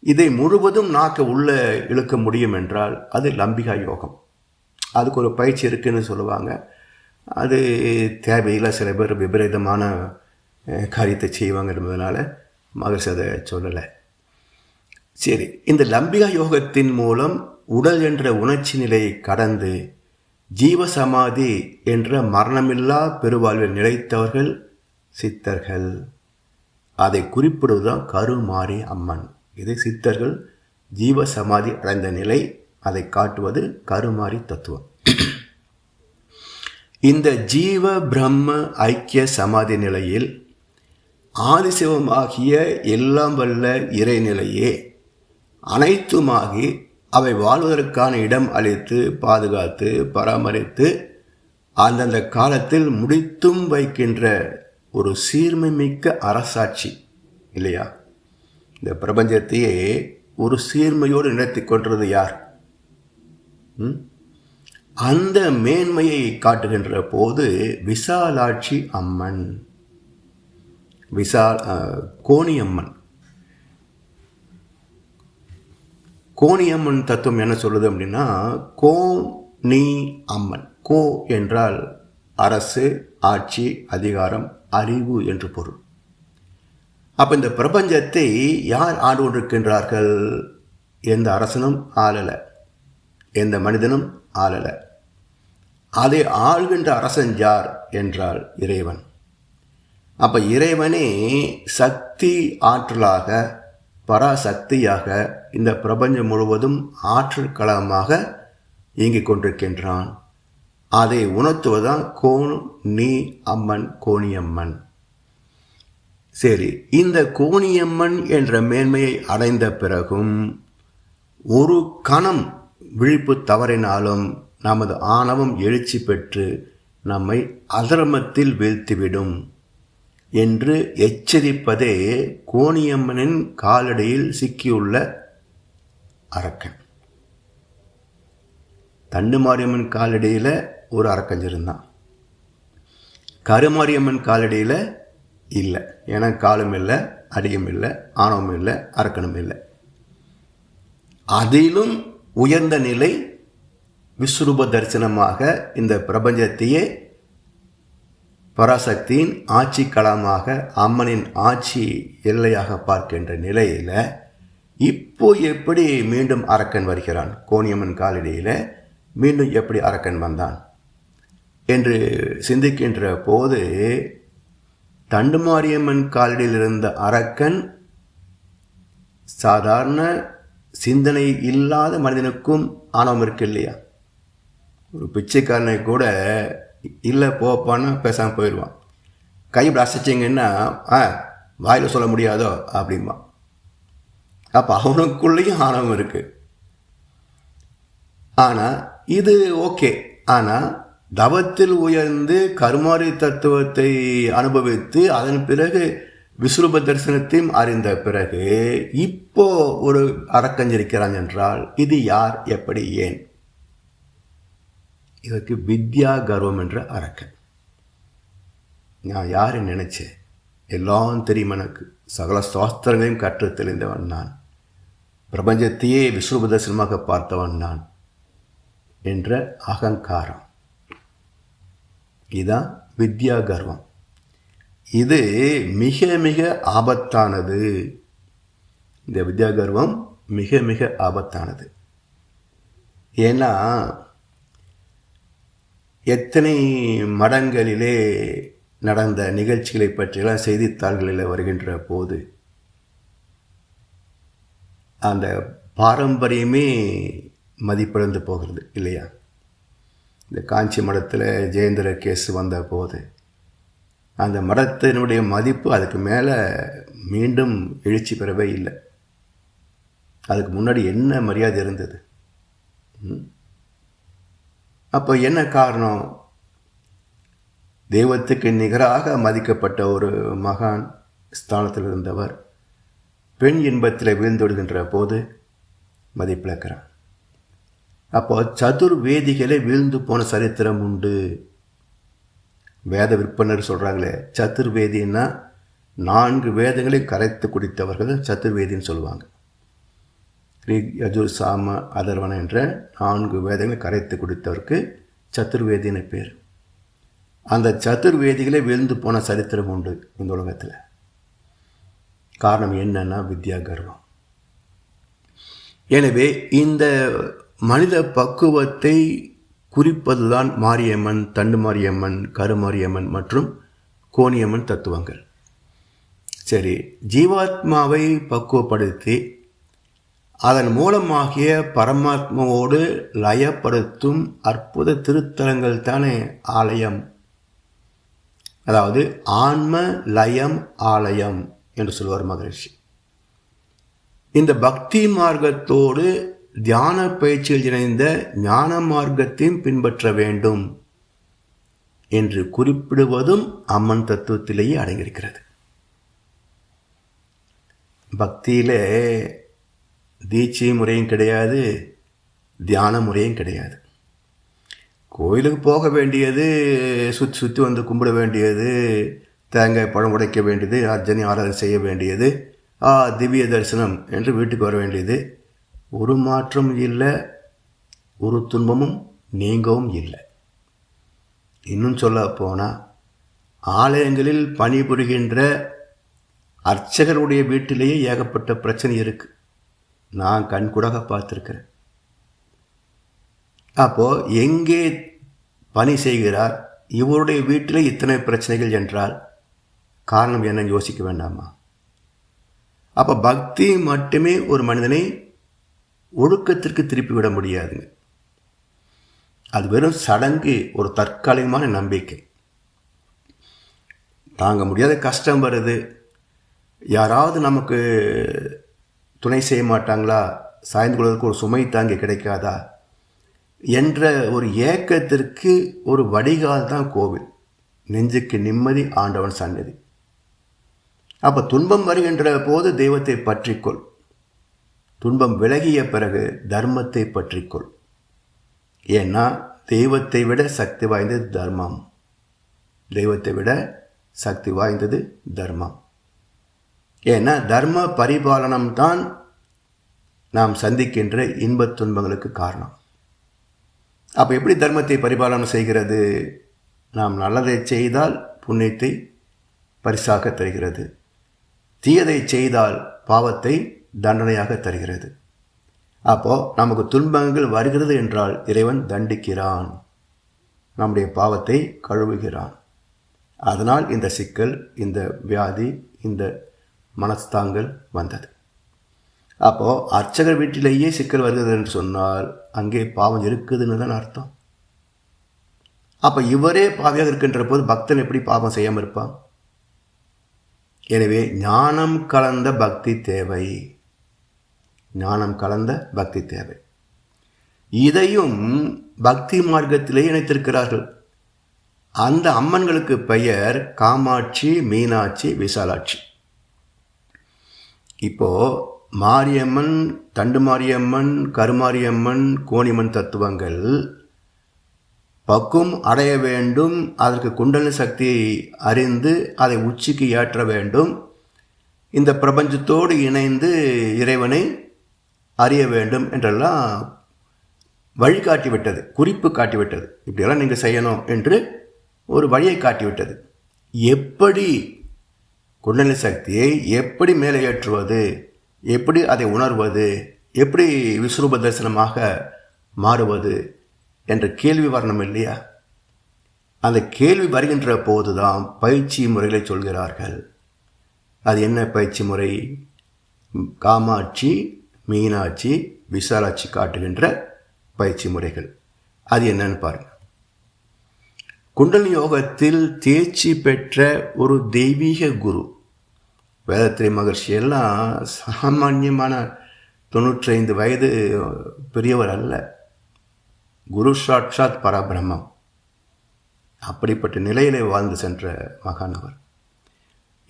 இதை முழுவதும் நாக்கை உள்ள இழுக்க முடியும் என்றால் அது லம்பிகா யோகம். அதுக்கு ஒரு பயிற்சி இருக்குன்னு சொல்லுவாங்க. அது தேவையில்லை, சில பேர் விபரீதமான காரியத்தை செய்வாங்கிறதுனால மகர்ஷி அதை சொல்லலை. சரி, இந்த லம்பிகா யோகத்தின் மூலம் உடல் என்ற உணர்ச்சி நிலையை கடந்து ஜீவசமாதி என்ற மரணமில்லா பெருவாழ்வில் நிலைத்தவர்கள் சித்தர்கள். அதை குறிப்பிடுவதுதான் கருமாரி அம்மன். இது சித்தர்கள் ஜீவசமாதி அடைந்த நிலை, அதை காட்டுவது கருமாரி தத்துவம். இந்த ஜீவ பிரம்ம ஐக்கிய சமாதி நிலையில் ஆதிசிவமாகிய எல்லாம் வல்ல இறைநிலையே அனைத்துமாகி அவை வாழ்வதற்கான இடம் அளித்து பாதுகாத்து பராமரித்து அந்தந்த காலத்தில் முடித்தும் வைக்கின்ற ஒரு சீர்மை மிக்க அரசாட்சி இல்லையா? இந்த பிரபஞ்சத்தையே ஒரு சீர்மையோடு நிறுத்தி கொண்டது யார்? அந்த மேன்மையை காட்டுகின்ற போது விசாலாட்சி அம்மன், கோணியம்மன். கோணியம்மன் தத்துவம் என்ன சொல்லுது அப்படின்னா, கோ நீ அம்மன். கோ என்றால் அரசு, ஆட்சி, அதிகாரம், அறிவு என்று பொருள். அப்போ இந்த பிரபஞ்சத்தை யார் ஆண்டு கொண்டிருக்கின்றார்கள்? எந்த அரசனும் ஆளலை, எந்த மனிதனும் ஆளலை. அதை ஆள்கின்ற அரசன் யார் என்றால் இறைவன். அப்போ இறைவனே சக்தி ஆற்றலாக, பராசக்தியாக இந்த பிரபஞ்சம் முழுவதும் ஆற்றல் களமாக இயங்கிக் கொண்டிருக்கின்றான். அதை உணர்த்துவதுதான் கோன் நீ அம்மன், கோணியம்மன். சரி, இந்த கோணியம்மன் என்ற மேன்மையை அடைந்த பிறகும் ஒரு கணம் விழிப்பு தவறினாலும் நமது ஆணவம் எழுச்சி பெற்று நம்மை அதர்மத்தில் வீழ்த்திவிடும் என்று எச்சரிப்பதே கோணியம்மனின் காலடியில் சிக்கியுள்ள அரக்கன். தண்டுமாரியம்மன் காலடியில் ஒரு அரக்கன் இருந்தான். கருமாரியம்மன் காலடியில் இல்லை. ஏன்னா காலும் இல்லை, அடியும் இல்லை, ஆணவம் இல்லை, அரக்கனும் இல்லை. அதிலும் உயர்ந்த நிலை விஸ்வரூப தரிசனமாக இந்த பிரபஞ்சத்தையே பராசக்தியின் ஆட்சி களமாக, அம்மனின் ஆட்சி எல்லையாக பார்க்கின்ற நிலையில் இப்போ எப்படி மீண்டும் அரக்கன் வருகிறான்? கோணியம்மன் காலடியில் மீண்டும் எப்படி அரக்கன் வந்தான் என்று சிந்திக்கின்ற போது தண்டுமாரியம்மன் காலடியில் இருந்த அரக்கன் சாதாரண சிந்தனை இல்லாத மனிதனுக்கும் ஆணவம் இருக்கு இல்லையா? ஒரு பிச்சைக்காரனை கூட இல்லை போப்பான்னு பேசாமல் போயிடுவான். கையில் அசைச்சிங்கன்னா வாயில் சொல்ல முடியாதோ அப்படின்பா. அப்போ அவனுக்குள்ளேயும் ஆணவம் இருக்கு. ஆனால் இது ஓகே. ஆனால் தவத்தில் உயர்ந்து கருமாரி தத்துவத்தை அனுபவித்து அதன் பிறகு விஸ்வரூப தரிசனத்தையும் அறிந்த பிறகு இப்போ ஒரு அரக்கஞ்சிருக்கிறான் என்றால் இது யார், எப்படி, ஏன்? இதற்கு வித்யா கர்வம் என்ற அரக்கன். நான் யாரை நினைச்சேன்? எல்லாம் தெரியும் எனக்கு, சகல சாஸ்திரங்களையும் கற்று தெளிந்தவன் நான், பிரபஞ்சத்தையே விஸ்வரூப தரிசனமாக பார்த்தவன் நான் என்ற அகங்காரம். இதுதான் வித்யா கர்வம். இது மிக மிக ஆபத்தானது. இந்த வித்யா கர்வம் மிக மிக ஆபத்தானது. ஏன்னா எத்தனை மடங்களிலே நடந்த நிகழ்ச்சிகளை பற்றியெல்லாம் செய்தித்தாள்களில் வருகின்ற போது அந்த பாரம்பரியமே மதிப்பிழந்து போகிறது இல்லையா? இந்த காஞ்சி மடத்தில் ஜெயேந்திர கேஸ் வந்த போது அந்த மடத்தினுடைய மதிப்பு அதுக்கு மேலே மீண்டும் எழுச்சி பெறவே இல்லை. அதுக்கு முன்னாடி என்ன மரியாதை இருந்தது? அப்போ என்ன காரணம்? தெய்வத்துக்கு நிகராக மதிக்கப்பட்ட ஒரு மகான் ஸ்தானத்தில் இருந்தவர் பெண் இன்பத்தில் வீழ்ந்துவிடுகின்ற போது மதிப்பிழக்கிறான். அப்போ சதுர்வேதிகளை வீழ்ந்து போன சரித்திரம் உண்டு. வேத விற்பனர் சொல்கிறாங்களே, சதுர்வேதின்னா 4 வேதங்களை கரைத்து குடித்தவர்கள் சதுர்வேதின்னு சொல்லுவாங்க. ரிக், யஜுர், சாம, அதர்வன என்ற 4 வேதங்களை கரைத்து குடித்தவருக்கு சதுர்வேதின்னு பேர். அந்த சதுர்வேதிகளை வீழ்ந்து போன சரித்திரம் உண்டு இந்த உலகத்தில். காரணம் என்னன்னா வித்யா கர்வம். எனவே இந்த மனித பக்குவத்தை குறிப்பதுதான் மாரியம்மன், தண்டு மாரியம்மன், கருமாரியம்மன் மற்றும் கோணியம்மன் தத்துவங்கள். சரி, ஜீவாத்மாவை பக்குவப்படுத்தி அதன் மூலமாகிய பரமாத்மாவோடு லயப்படுத்தும் அற்புத திருத்தலங்கள் தானே ஆலயம். அதாவது ஆன்ம லயம் ஆலயம் என்று சொல்வார் மகரிஷி. இந்த பக்தி மார்க்கத்தோடு தியான பயிற்சியில் இணைந்த ஞான மார்க்கத்தையும் பின்பற்ற வேண்டும் என்று குறிப்பிடுவதும் அம்மன் தத்துவத்திலேயே அடங்கியிருக்கிறது. பக்தியிலே தீட்சை முறையும் கிடையாது, தியான முறையும் கிடையாது. கோயிலுக்கு போக வேண்டியது, சுற்றி சுற்றி வந்து கும்பிட வேண்டியது, தேங்காய் பழம் உடைக்க வேண்டியது, அர்ச்சனை ஆராதனை செய்ய வேண்டியது, திவ்ய தரிசனம் என்று வீட்டுக்கு வர வேண்டியது. ஒரு மாற்றம் இல்லை, ஒரு துன்பமும் நீங்கவும் இல்லை. இன்னும் சொல்ல போனால் ஆலயங்களில் பணிபுரிகின்ற அர்ச்சகருடைய வீட்டிலேயே ஏகப்பட்ட பிரச்சனை இருக்குது. நான் கண்கூடாக பார்த்துருக்கிறேன். அப்போது எங்கே பணி செய்கிறார், இவருடைய வீட்டில் இத்தனை பிரச்சனைகள் என்றால் காரணம் என்னன்னு யோசிக்க வேண்டாமா? அப்போ பக்தி மட்டுமே ஒரு மனிதனை ஒழுக்கத்திற்கு திருப்பி விட முடியாதுங்க. அது வெறும் சடங்கு, ஒரு தற்காலிகமான நம்பிக்கை. தாங்க முடியாத கஷ்டம் வருது, யாராவது நமக்கு துணை செய்ய மாட்டாங்களா, சாய்ந்து கொள்வதற்கு ஒரு சுமை தாங்கி கிடைக்காதா என்ற ஒரு ஏக்கத்திற்கு ஒரு வடிகால் தான் கோவில். நெஞ்சுக்கு நிம்மதி ஆண்டவன் சன்னதி. அப்போ துன்பம் வருகின்ற போது தெய்வத்தை பற்றிக்கொள், துன்பம் விலகிய பிறகு தர்மத்தை பற்றிக்கொள். ஏன்னா தெய்வத்தை விட சக்தி வாய்ந்தது தர்மம். தெய்வத்தை விட சக்தி வாய்ந்தது தர்மம். ஏன்னா தர்ம பரிபாலனம் தான் நாம் சந்திக்கின்ற இன்பத் துன்பங்களுக்கு காரணம். அப்போ எப்படி தர்மத்தை பரிபாலனம் செய்கிறது? நாம் நல்லதை செய்தால் புண்ணியத்தை பரிசாக தருகிறது, தீயதை செய்தால் பாவத்தை தண்டனையாக தருகிறது. அப்போது நமக்கு துன்பங்கள் வருகிறது என்றால் இறைவன் தண்டிக்கிறான், நம்முடைய பாவத்தை கழுவுகிறான். அதனால் இந்த சிக்கல், இந்த வியாதி, இந்த மனஸ்தாங்கள் வந்தது. அப்போது அர்ச்சகர் வீட்டிலேயே சிக்கல் வருகிறது என்று சொன்னால் அங்கே பாவம் இருக்குதுன்னு தான் அர்த்தம். அப்போ இவரே பாவியாக இருக்கின்ற போது பக்தன் எப்படி பாவம் செய்யாமல் இருப்பான்? எனவே ஞானம் கலந்த பக்தி தேவை, ஞானம் கலந்த பக்தி தேவை. இதையும் பக்தி மார்க்கத்திலே இணைத்திருக்கிறார்கள். அந்த அம்மன்களுக்கு பெயர் காமாட்சி, மீனாட்சி, விசாலாட்சி. இப்போ மாரியம்மன், தண்டு மாரியம்மன், கருமாரியம்மன், கோணியம்மன் தத்துவங்கள் பக்குவம் அடைய வேண்டும், அதற்கு குண்டலினி சக்தியை அறிந்து அதை உச்சிக்கு ஏற்ற வேண்டும், இந்த பிரபஞ்சத்தோடு இணைந்து இறைவனை அறிய வேண்டும் என்றெல்லாம் வழிகாட்டிவிட்டது, குறிப்பு காட்டிவிட்டது. இப்படியெல்லாம் நீங்கள் செய்யணும் என்று ஒரு வழியை காட்டிவிட்டது. எப்படி குண்டலினி சக்தியை எப்படி மேலே ஏற்றுவது, எப்படி அதை உணர்வது, எப்படி விஸ்வரூப தரிசனமாக மாறுவது என்ற கேள்வி வரணும் இல்லையா? அந்த கேள்வி வருகின்ற போதுதான் பயிற்சி முறைகளை சொல்கிறார்கள். அது என்ன பயிற்சி முறை? காமாட்சி, மீனாட்சி, விசாலாட்சி காட்டுகின்ற பயிற்சி முறைகள். அது என்னன்னு பாருங்க. குண்டலினி யோகத்தில் தேர்ச்சி பெற்ற ஒரு தெய்வீக குரு, வேதத்திரி மகர்ஷி எல்லாம் சாமான்யமான 95 வயது பெரியவர் அல்ல. குரு சாட்சாத் பரபிரம்மம். அப்படிப்பட்ட நிலையிலே வாழ்ந்து சென்ற மகானவர்.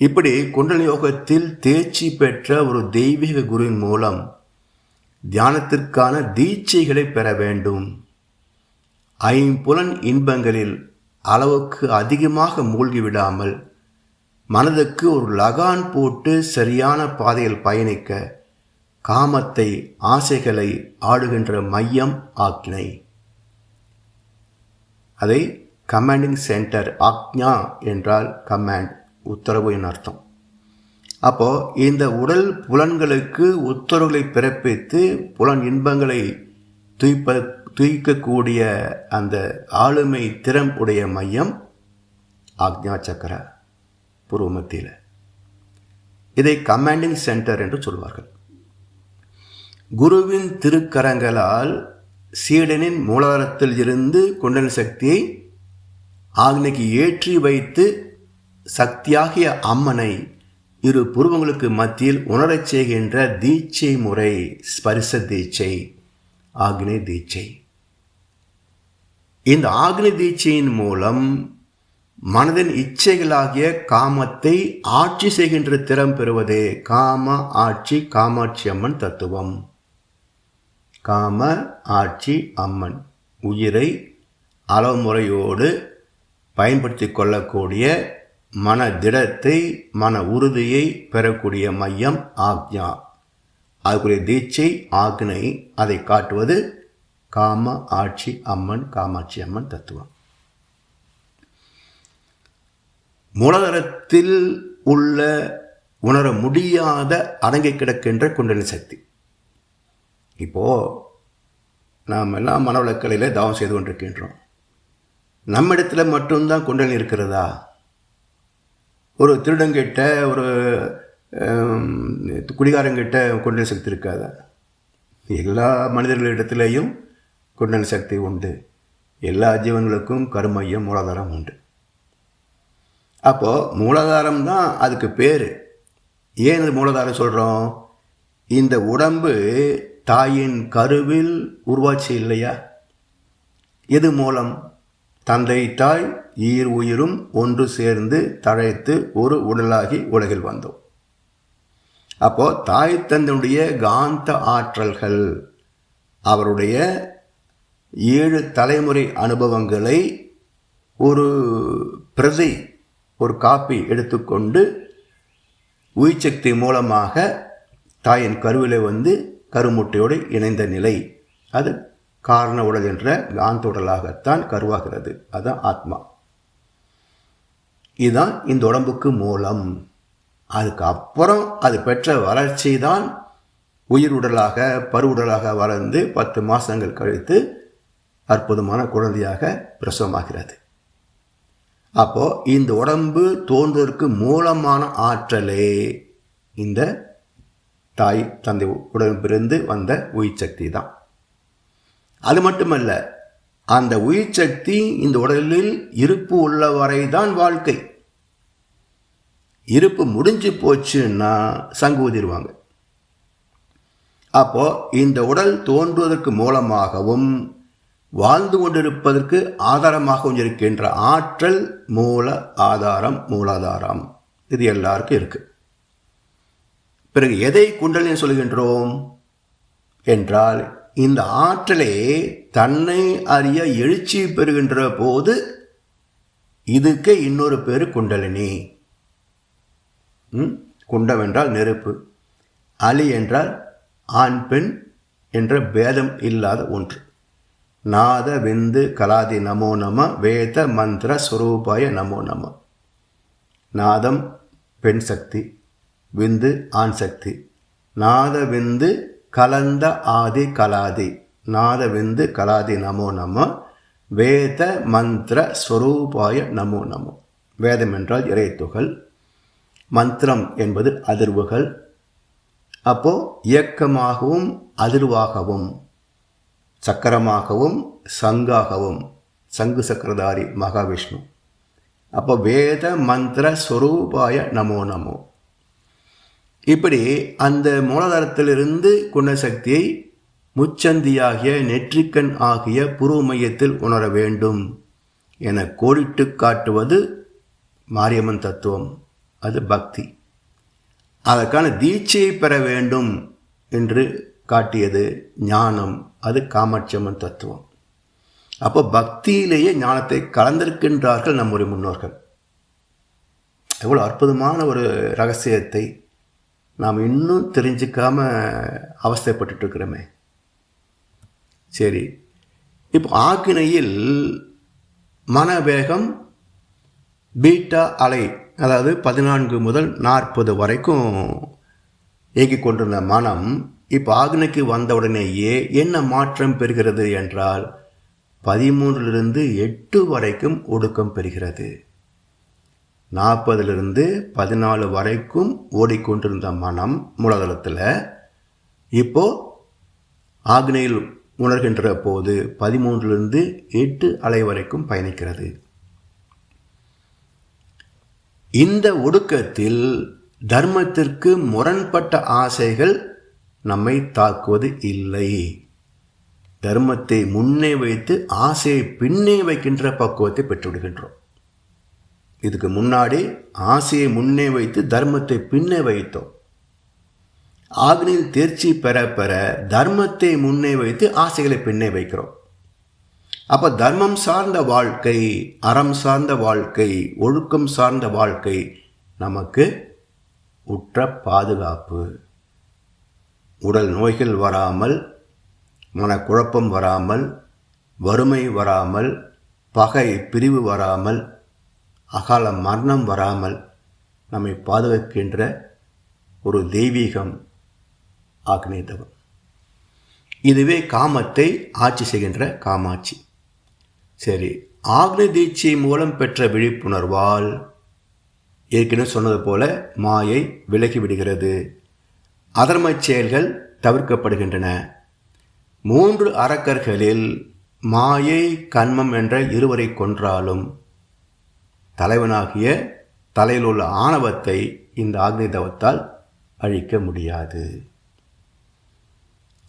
இப்படி குண்டலினி யோகத்தில் தேர்ச்சி பெற்ற ஒரு தெய்வீக குருவின் மூலம் தியானத்திற்கான தீட்சைகளை பெற வேண்டும். ஐம்புலன் இன்பங்களில் அளவுக்கு அதிகமாக மூழ்கிவிடாமல் மனதுக்கு ஒரு லகான் போட்டு சரியான பாதையில் பயணிக்க காமத்தை, ஆசைகளை ஆடுகின்ற மையம் ஆக்ஞை. அதை கமாண்டிங் சென்டர். ஆக்ஞா என்றால் கமாண்ட், உத்தரவு என அர்த்தம். அப்போ இந்த உடல் புலன்களுக்கு உத்தரவுகளை பிறப்பித்து புலன் இன்பங்களை தூய்க்கக்கூடிய அந்த ஆளுமை திறம் உடைய மையம் ஆக்ஞா சக்கர பூர்வமத்தியில். இதை கமாண்டிங் சென்டர் என்று சொல்வார்கள். குருவின் திருக்கரங்களால் சீடனின் மூலாதாரத்தில் இருந்து குண்டலினி சக்தியை ஆக்னைக்கு ஏற்றி வைத்து சக்தியாகிய அம்மனை இரு புருவங்களுக்கு மத்தியில் உணரச் செய்கின்ற தீட்சை முறை ஸ்பரிச தீட்சை, ஆக்னை தீட்சை. இந்த ஆக்னை தீட்சையின் மூலம் மனதின் இச்சைகளாகிய காமத்தை ஆட்சி செய்கின்ற திறம் பெறுவதே காம ஆட்சி, காமாட்சி அம்மன் தத்துவம். காம ஆட்சி அம்மன் உயிரை அளவு முறையோடு பயன்படுத்தி கொள்ளக்கூடிய மன திடத்தை, மன உறுதியை பெறக்கூடிய மையம் ஆக்ஞா. அதுக்குரிய தீட்சை ஆக்னை. அதை காட்டுவது காம ஆட்சி அம்மன், காமாட்சி அம்மன் தத்துவம். மூலதனத்தில் உள்ள உணர முடியாத அடங்கி கிடக்கின்ற குண்டலினி சக்தி. இப்போ நாம் எல்லாம் மனவளக்கலையில் தாவம் செய்து கொண்டிருக்கின்றோம். நம்மிடத்துல மட்டும்தான் குண்டலினி இருக்கிறதா? ஒரு திருடங்கிட்ட, ஒரு குடிகாரங்கிட்ட குண்டலினி சக்தி இருக்காதா? எல்லா மனிதர்களிடத்திலேயும் குண்டலினி சக்தி உண்டு. எல்லா ஜீவன்களுக்கும் கருமையம், மூலாதாரம் உண்டு. அப்போது மூலாதாரம் தான் அதுக்கு பேர். ஏன் அது மூலாதாரம் சொல்கிறோம்? இந்த உடம்பு தாயின் கருவில் உருவாச்சு இல்லையா? எது மூலம்? தந்தை தாய் ஈர் உயிரும் ஒன்று சேர்ந்து தழைத்து ஒரு உடலாகி உலகில் வந்தோம். அப்போ தாய் தந்தையுடைய காந்த ஆற்றல்கள், அவருடைய 7 தலைமுறை அனுபவங்களை ஒரு பிரதி, ஒரு காப்பி எடுத்துக்கொண்டு உயிர்சக்தி மூலமாக தாயின் கருவிலே வந்து கருமுட்டையோடு இணைந்த நிலை, அது காரண உடல் என்ற காந்த உடலாகத்தான் கருவாகிறது. அதுதான் ஆத்மா. இதுதான் இந்த உடம்புக்கு மூலம். அதுக்கப்புறம் அது பெற்ற வளர்ச்சி தான் உயிர் உடலாக, பருவுடலாக வளர்ந்து 10 மாதங்கள் கழித்து அற்புதமான குழந்தையாக பிரசவமாகிறது. அப்போ இந்த உடம்பு தோன்றுவதற்கு மூலமான ஆற்றலே இந்த தாய் தந்தை உடம்பிலிருந்து வந்த உயிர் சக்தி தான். அது மட்டுமல்ல, அந்த உயிர் சக்தி இந்த உடலில் இருப்பு உள்ளவரை தான் வாழ்க்கை. இருப்பு முடிஞ்சு போச்சுன்னா சங்கு ஊதிடுவாங்க. அப்போ இந்த உடல் தோன்றுவதற்கு மூலமாகவும் வாழ்ந்து கொண்டிருப்பதற்கு ஆதாரமாகவும் இருக்கின்ற ஆற்றல் மூல ஆதாரம், மூலாதாரம். இது எல்லாருக்கும் இருக்கு. பிறகு எதை குண்டலினி சொல்கின்றோம் என்றால், இந்த ஆற்றலே தன்னை அறிய எழுச்சி பெறுகின்ற போது இதுக்கு இன்னொரு பேர் குண்டலினி. குண்டம் என்றால் நெருப்பு, அலி என்றால் ஆண் பெண் என்ற பேதம் இல்லாத ஒன்று. நாத விந்து கலாதி நமோ நம வேத மந்திர ஸ்வரூபாய நமோ நம. நாதம் பெண் சக்தி, விந்து ஆண் சக்தி. நாத விந்து கலந்த ஆதி கலாதி, நாத விந்து கலாதி நமோ நம வேத மந்திர ஸ்வரூபாய நமோ நமோ. வேதம் என்றால் இறைத்துகள், மந்திரம் என்பது அதிர்வுகள். அப்போ இயக்கமாகவும் அதிர்வாகவும் சக்கரமாகவும் சங்காகவும், சங்கு சக்கரதாரி மகாவிஷ்ணு. அப்போ வேத மந்திர ஸ்வரூபாய நமோ நமோ. இப்படி அந்த மூலாதாரத்திலிருந்து குணசக்தியை முச்சந்தியாகிய நெற்றிக்கண் ஆகிய புருவ மையத்தில் உணர வேண்டும் என கோடிட்டு காட்டுவது மாரியம்மன் தத்துவம். அது பக்தி. அதற்கான தீட்சையை பெற வேண்டும் என்று காட்டியது ஞானம். அது காமாட்சியம்மன் தத்துவம். அப்போ பக்தியிலேயே ஞானத்தை கலந்திருக்கின்றார்கள் நம்முடைய முன்னோர்கள். எவ்வளோ அற்புதமான ஒரு ரகசியத்தை நாம் இன்னும் தெரிஞ்சிக்காம அவஸ்தைப்பட்டு இருக்கிறோமே. சரி, இப்போ ஆக்கினையில் மனவேகம் பீட்டா அலை, அதாவது 14 முதல் 40 வரைக்கும் இயங்கிக் கொண்டிருந்த மனம் இப்போ ஆக்னைக்கு வந்தவுடனேயே என்ன மாற்றம் பெறுகிறது என்றால் 13லிருந்து 8 வரைக்கும் ஒடுக்கம் பெறுகிறது. 40லிருந்து 14 வரைக்கும் ஓடிக்கொண்டிருந்த மனம் மூலதளத்தில் இப்போ ஆக்னையில் உணர்கின்ற போது 13லிருந்து 8 அலை வரைக்கும் பயணிக்கிறது. இந்த ஒடுக்கத்தில் தர்மத்திற்கு முரண்பட்ட ஆசைகள் நம்மை தாக்குவது இல்லை. தர்மத்தை முன்னே வைத்து ஆசையை பின்னே வைக்கின்ற பக்குவத்தை பெற்றுவிடுகின்றோம். இதுக்கு முன்னாடி ஆசையை முன்னே வைத்து தர்மத்தை பின்னே வைத்தோம். ஆக்னியில் தேர்ச்சி பெற பெற தர்மத்தை முன்னே வைத்து ஆசைகளை பின்னே வைக்கிறோம். அப்போ தர்மம் சார்ந்த வாழ்க்கை, அறம் சார்ந்த வாழ்க்கை, ஒழுக்கம் சார்ந்த வாழ்க்கை நமக்கு உற்ற பாதுகாப்பு. உடல் நோய்கள் வராமல், மனக்குழப்பம் வராமல், வறுமை வராமல், பகை பிரிவு வராமல், அகால மரணம் வராமல் நம்மை பாதுகாக்கின்ற ஒரு தெய்வீகம் ஆக்னேய தவம். இதுவே காமத்தை ஆட்சி செய்கின்ற காமாட்சி. சரி, ஆக்னேய தீட்சை மூலம் பெற்ற விழிப்புணர்வால் ஏற்கனவே சொன்னது போல மாயை விலகி விடுகிறது. அதர்ம செயல்கள் தவிர்க்கப்படுகின்றன. 3 அரக்கர்களில் மாயை கண்மம் என்ற இருவரை கொன்றாலும் தலைவனாகிய தலையில் உள்ள ஆணவத்தை இந்த ஆக்னேய தவத்தால் அழிக்க முடியாது.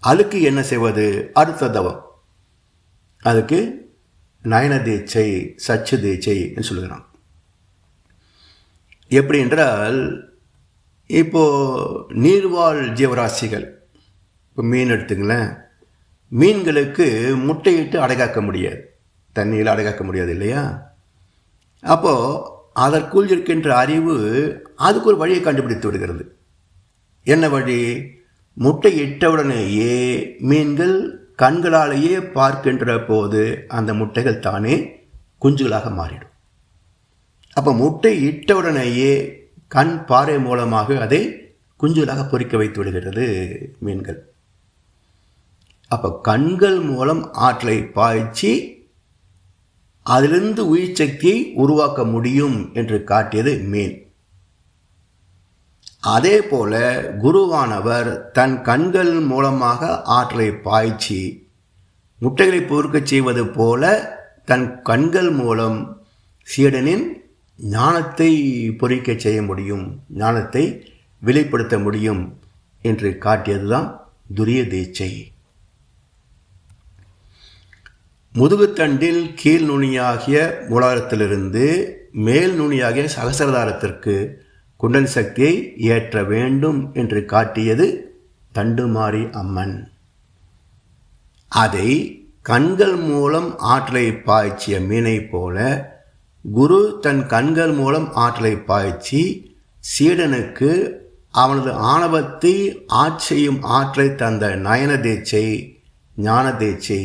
அதுக்கு என்ன செய்வது? அடுத்த தவம். அதுக்கு நயன தீட்சை, சச்சு தீட்சை என்று சொல்லுகிறான். எப்படி என்றால், இப்போ நீர்வாழ் ஜீவராசிகள், இப்போ மீன் எடுத்துங்களேன். மீன்களுக்கு முட்டையிட்டு அடைகாக்க முடியாது, தண்ணியில் அடைகாக்க முடியாது இல்லையா? அப்போது அதற்குள் இருக்கின்ற அறிவு அதுக்கு ஒரு வழியை கண்டுபிடித்து விடுகிறது. என்ன வழி? முட்டை இட்டவுடனேயே மீன்கள் கண்களாலேயே பார்க்கின்ற போது அந்த முட்டைகள் தானே குஞ்சுகளாக மாறிடும். அப்போ முட்டை இட்டவுடனேயே கண் பார்வை மூலமாக அதை குஞ்சுகளாக பொறிக்க வைத்து விடுகிறது மீன்கள். அப்போ கண்கள் மூலம் ஆற்றலை பாய்ச்சி அதிலிருந்து உயிர் சக்தியை உருவாக்க முடியும் என்று காட்டியது மீன். அதே போல குருவானவர் தன் கண்கள் மூலமாக ஆற்றலை பாய்ச்சி முட்டைகளை பொறுக்கச் செய்வது போல தன் கண்கள் மூலம் சீடனின் ஞானத்தை பொறிக்க செய்ய முடியும், ஞானத்தை வெளிப்படுத்த முடியும் என்று காட்டியதுதான் துரிய தீட்சை. முதுகுத்தண்டில் கீழ் நுனியாகிய மூலாதாரத்திலிருந்து மேல் நுனியாகிய சகசிரதாரத்திற்கு குண்டலினி சக்தியை ஏற்ற வேண்டும் என்று காட்டியது தண்டுமாரி அம்மன். அதை கண்கள் மூலம் ஆற்றலை பாய்ச்சிய மீனை போல குரு தன் கண்கள் மூலம் ஆற்றலை பாய்ச்சி சீடனுக்கு அவனது ஆணவத்தை ஆட்சியும் ஆற்றலை தந்த நயன தீட்சை, ஞான தீட்சை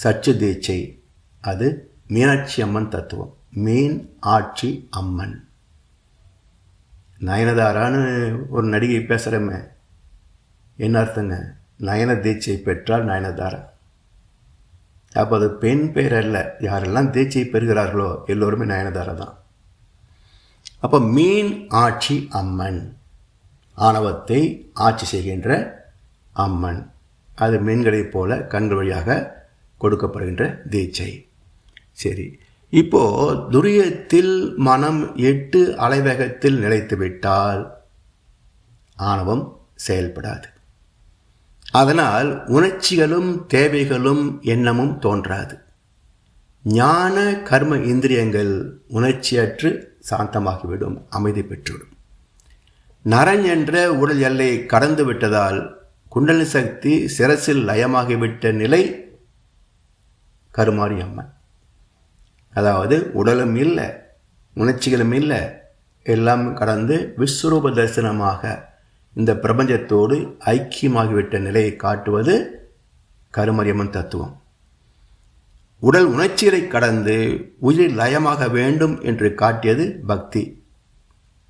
சச்சு தீட்சை, அது மீனாட்சி அம்மன் தத்துவம். மீன் ஆட்சி அம்மன். நயனதாரான்னு ஒரு நடிகை பேசுகிறமே, என்ன அர்த்தங்க? நயன தீட்சை பெற்றால் நயனதாரா. அப்போ அது பெண் பேர் அல்ல. யாரெல்லாம் தீட்சை பெறுகிறார்களோ எல்லோருமே நயனதாரா தான். அப்போ மீன் ஆட்சி அம்மன், ஆணவத்தை ஆட்சி செய்கின்ற அம்மன். அது மீன்களைப் போல கண்கள் வழியாக கொடுக்கப்படுகின்ற தீட்சை. சரி, இப்போ துரியத்தில் மனம் 8 அலைவேகத்தில் நிலைத்துவிட்டால் ஆணவம் செயல்படாது. அதனால் உணர்ச்சிகளும் தேவைகளும் எண்ணமும் தோன்றாது. ஞான கர்ம இந்திரியங்கள் உணர்ச்சியற்று சாந்தமாகிவிடும், அமைதி பெற்றுவிடும். நரன் என்ற உடல் எல்லை கடந்து விட்டதால் குண்டலினி சக்தி சிரசில் லயமாகிவிட்ட நிலை கருமாரி அம்மன். அதாவது உடலும் இல்லை, உணர்ச்சிகளும் இல்லை, எல்லாம் கடந்து விஸ்வரூப தரிசனமாக இந்த பிரபஞ்சத்தோடு ஐக்கியமாகிவிட்ட நிலையை காட்டுவது கருமாரியம்மன் தத்துவம். உடல் உணர்ச்சிகளை கடந்து உயிர் லயமாக வேண்டும் என்று காட்டியது பக்தி.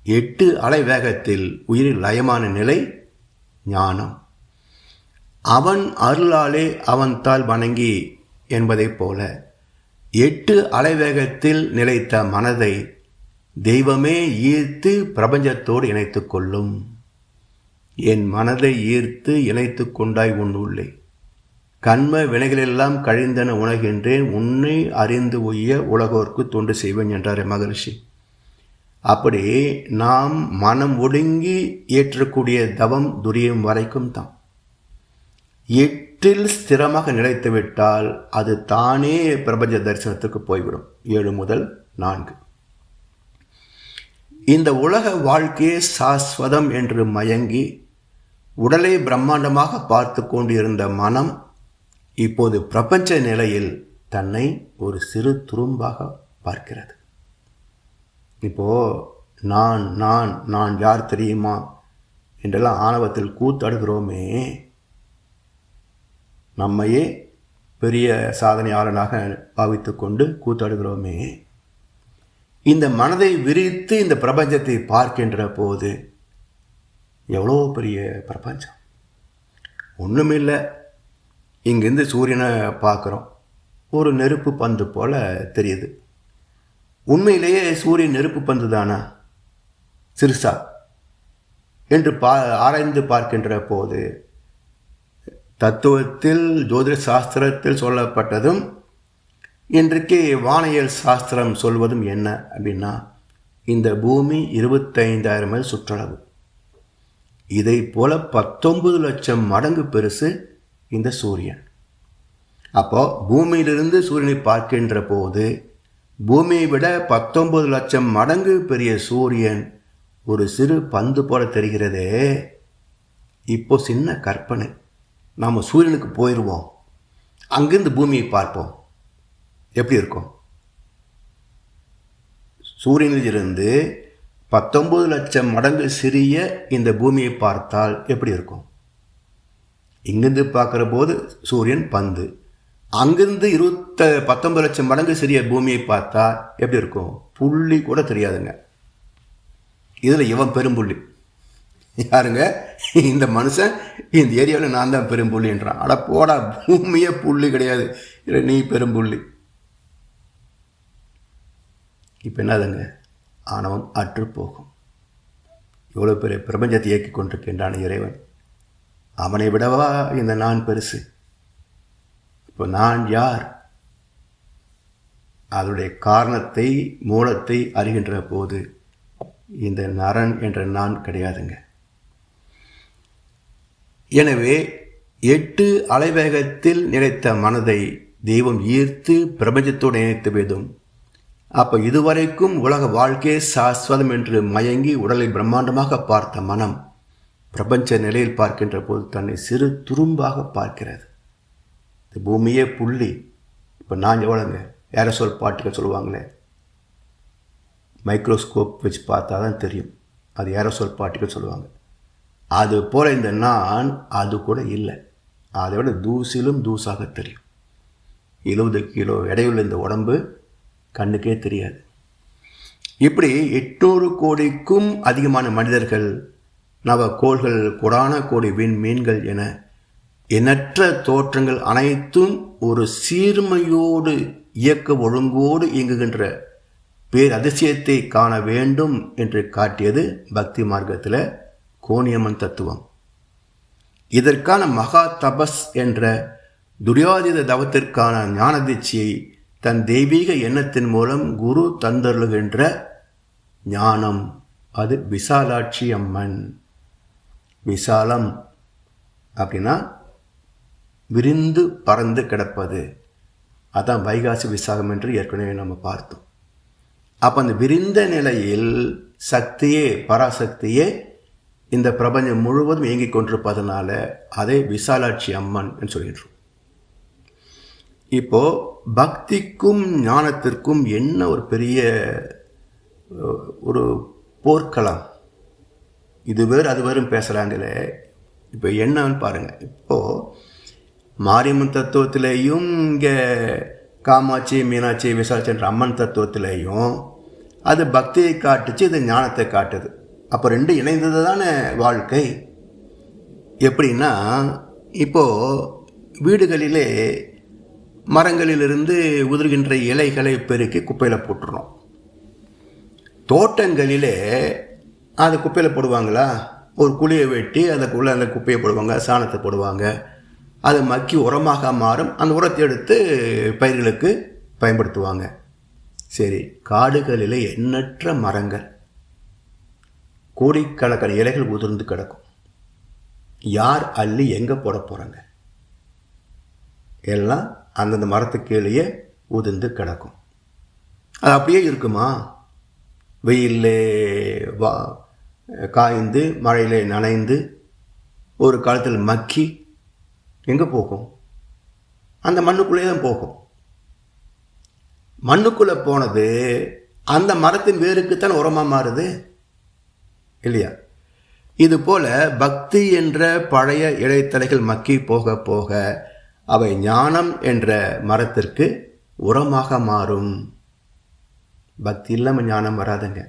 8 அலை வேகத்தில் உயிரில் லயமான நிலை ஞானம். அவன் அருளாலே அவன் தாள் வணங்கி என்பதைப் போல 8 அலைவேகத்தில் நிலைத்த மனதை தெய்வமே ஈர்த்து பிரபஞ்சத்தோடு இணைத்து கொள்ளும். என் மனதை ஈர்த்து இணைத்து கொண்டாய் உன்னுள்ளே, கண்ம வினைகளெல்லாம் கழிந்தன உணர்கின்றேன், உன்னை அறிந்து உய்ய உலகோர்க்கு தொண்டு செய்வேன் என்றார் மகரிஷி. அப்படி நாம் மனம் ஒடுங்கி ஏற்றக்கூடிய தவம் துரியம் வரைக்கும் தான். 8 ஸ்திரமாக நிலைத்துவிட்டால் அது தானே பிரபஞ்ச தரிசனத்துக்கு போய்விடும். 7 முதல் 4. இந்த உலக வாழ்க்கையே சாஸ்வதம் என்று மயங்கி உடலை பிரம்மாண்டமாக பார்த்து கொண்டிருந்த மனம் இப்போது பிரபஞ்ச நிலையில் தன்னை ஒரு சிறு துரும்பாக பார்க்கிறது. இப்போ நான் நான் நான் யார் தெரியுமா என்றெல்லாம் ஆணவத்தில் கூத்தாடுகிறோமே, நம்மையே பெரிய சாதனையாளனாக பாவித்து கொண்டு கூத்தாடுகிறோமே, இந்த மனதை விரித்து இந்த பிரபஞ்சத்தை பார்க்கின்ற போது எவ்வளோ பெரிய பிரபஞ்சம். ஒன்றுமில்லை, இங்கேருந்து சூரியனை பார்க்குறோம், ஒரு நெருப்பு பந்து போல் தெரியுது. உண்மையிலேயே சூரியன் நெருப்பு பந்து தானா சிறுசா என்று ஆராய்ந்து பார்க்கின்ற போது தத்துவத்தில் ஜோதிட சாஸ்திரத்தில் சொல்லப்பட்டதும் இன்றைக்கு வானியல் சாஸ்திரம் சொல்வதும் என்ன அப்படின்னா, இந்த பூமி 25,000 மைல் சுற்றளவு. இதை போல 19 லட்சம் மடங்கு பெருசு இந்த சூரியன். அப்போ பூமியிலிருந்து சூரியனை பார்க்கின்ற போது பூமியை விட 19 லட்சம் மடங்கு பெரிய சூரியன் ஒரு சிறு பந்து போல தெரிகிறதே. இப்போ சின்ன கற்பனை, நாம் சூரியனுக்கு போயிடுவோம், அங்கிருந்து பூமியை பார்ப்போம், எப்படி இருக்கும்? சூரியனிலிருந்து 19 லட்சம் மடங்கு சிறிய இந்த பூமியை பார்த்தால் எப்படி இருக்கும்? இங்கிருந்து பார்க்குற போது சூரியன் பந்து, அங்கிருந்து 19 லட்சம் மடங்கு சிறிய பூமியை பார்த்தா எப்படி இருக்கும்? புள்ளி கூட தெரியாதுங்க. இதில் இவன் பெரும்புள்ளி யாருங்க? இந்த மனுஷன் இந்த ஏரியாவில் நான் தான் பெரும்புள்ளின்றான். அட போடா, பூமியே புள்ளி கிடையாது, இல்லை நீ பெரும்புள்ளி. இப்போ என்னதுங்க? ஆணவம் அற்று போகும். இவ்வளோ பெரிய பிரபஞ்சத்தை இயக்கி கொண்டிருக்கின்றான் இறைவன். அவனை விடவா இந்த நான் பெருசு? இப்போ நான் யார்? அதனுடைய காரணத்தை மூலத்தை அறிகின்ற போது இந்த நரன் என்ற நான் கிடையாதுங்க. எனவே 8 அலைவேகத்தில் நிலைத்த மனதை தெய்வம் ஈர்த்து பிரபஞ்சத்தோடு இணைத்து விடும். அப்போ இதுவரைக்கும் உலக வாழ்க்கையே சாஸ்வதம் என்று மயங்கி உடலை பிரம்மாண்டமாக பார்த்த மனம் பிரபஞ்ச நிலையில் பார்க்கின்ற போது தன்னை சிறு துரும்பாக பார்க்கிறது. இந்த பூமியே புள்ளி. இப்போ நான் எவ்வளோங்க? ஏரோசோல் பார்ட்டிகள் சொல்லுவாங்களே, மைக்ரோஸ்கோப் வச்சு பார்த்தா தான் தெரியும், அது ஏரோசோல் பார்ட்டிகள் சொல்லுவாங்க. அது போல் இந்த நான் அது கூட இல்லை, அதை விட தூசிலும் தூசாக தெரியும். 70 கிலோ எடையுள்ள இந்த உடம்பு கண்ணுக்கே தெரியாது. இப்படி 800 கோடிக்கும் அதிகமான மனிதர்கள், நவக்கோள்கள், கோடான கோடி விண்மீன்கள் என எண்ணற்ற தோற்றங்கள் அனைத்தும் ஒரு சீர்மையோடு இயக்க ஒழுங்கோடு இயங்குகின்ற பேர் அதிசயத்தை காண வேண்டும் என்று காட்டியது பக்தி மார்க்கத்தில் கோணியம்மன் தத்துவம். இதற்கான மகா தபஸ் என்ற துரியாதீத தவத்திற்கான ஞான தீட்சையை தன் தெய்வீக எண்ணத்தின் மூலம் குரு தந்தருளுகின்ற ஞானம், அது விசாலாட்சி அம்மன். விசாலம் அப்படின்னா விரிந்து பறந்து கிடப்பது, அதான் வைகாசி விசாகம் என்று ஏற்கனவே நம்ம பார்த்தோம். அப்போ அந்த விரிந்த நிலையில் சக்தியே, பராசக்தியே இந்த பிரபஞ்சம் முழுவதும் இயங்கிக் கொண்டிருப்பதனால அதை விசாலாட்சி அம்மன் என்று சொல்கின்றோம். இப்போ பக்திக்கும் ஞானத்திற்கும் என்ன ஒரு பெரிய ஒரு போர்க்களம், இது வேறு அது வேறும் பேசுகிறாங்களே. இப்போ என்னன்னு பாருங்கள். இப்போது மாரியம்மன் தத்துவத்திலேயும் இங்கே காமாட்சி, மீனாட்சி, விசாலாட்சி என்ற அம்மன் தத்துவத்திலேயும் அது பக்தியை காட்டுச்சு, இது ஞானத்தை காட்டுது. அப்போ ரெண்டு இணைந்தது தானே வாழ்க்கை. எப்படின்னா, இப்போது வீடுகளிலே மரங்களிலிருந்து உதிர்கின்ற இலைகளை பெருக்கி குப்பையில் போட்டுறோம். தோட்டங்களிலே அது குப்பையில் போடுவாங்களா? ஒரு குழியை வெட்டி அதுக்குள்ளே அந்த குப்பையை போடுவாங்க, சாணத்தை போடுவாங்க, அது மக்கி உரமாக மாறும். அந்த உரத்தை எடுத்து பயிர்களுக்கு பயன்படுத்துவாங்க. சரி, காடுகளில் எண்ணற்ற மரங்கள், கோடிக்கணக்கான இலைகள் உதிர்ந்து கிடக்கும். யார் அள்ளி எங்கே போட போகிறாங்க? எல்லாம் அந்தந்த மரத்துக்கீழேயே உதிர்ந்து கிடக்கும். அது அப்படியே இருக்குமா? வெயிலே காய்ந்து மழையிலே நனைந்து ஒரு காலத்தில் மக்கி எங்கே போகும்? அந்த மண்ணுக்குள்ளே தான் போகும். மண்ணுக்குள்ளே போனது அந்த மரத்தின் வேருக்குத்தான் உரமாக மாறுது இல்லையா? இது போல பக்தி என்ற பழைய இலைத்தலைகள் மக்கி போக போக அவை ஞானம் என்ற மரத்திற்கு உரமாக மாறும். பக்தி இல்லாமல் ஞானம் வராதுங்க.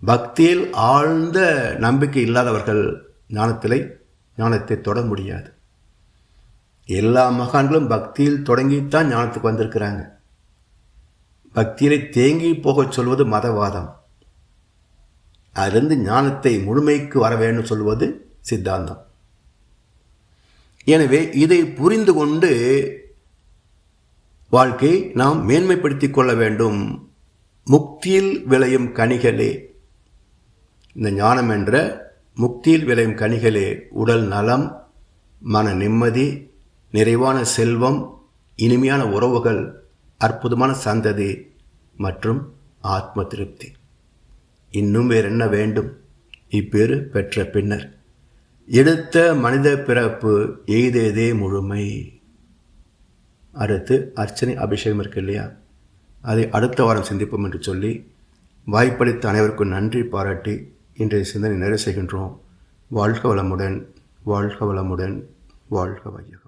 பக்தியில் ஆழ்ந்த நம்பிக்கை இல்லாதவர்கள் ஞானத்தை தொட முடியாது. எல்லா மகான்களும் பக்தியில் தொடங்கித்தான் ஞானத்துக்கு வந்திருக்கிறாங்க. பக்தியிலே தேங்கி போகச் சொல்வது மதவாதம். அதிலிருந்து ஞானத்தை முழுமைக்கு வர வேண்டும் சொல்வது சித்தாந்தம். எனவே இதை புரிந்து கொண்டு வாழ்க்கையை நாம் மேன்மைப்படுத்திக் கொள்ள வேண்டும். முக்தியில் விளையும் கனிகளே, இந்த ஞானம் என்ற முக்தியில் விளையும் கனிகளே உடல் நலம், மன நிம்மதி, நிறைவான செல்வம், இனிமையான உறவுகள், அற்புதமான சந்ததி மற்றும் ஆத்ம திருப்தி. இன்னும் வேறென்ன வேண்டும்? இப்பேறு பெற்ற பின்னர் எடுத்த மனித பிறப்பு எய்தேதே முழுமை. அடுத்து அர்ச்சனை அபிஷேகம் இருக்கு இல்லையா? அதை அடுத்த வாரம் சிந்திப்போம் என்று சொல்லி வாய்ப்பளித்த அனைவருக்கும் நன்றி பாராட்டி இன்றைய சிந்தனை நிறைவு செய்கின்றோம். வாழ்க வளமுடன், வாழ்க வளமுடன், வாழ்க வையம்.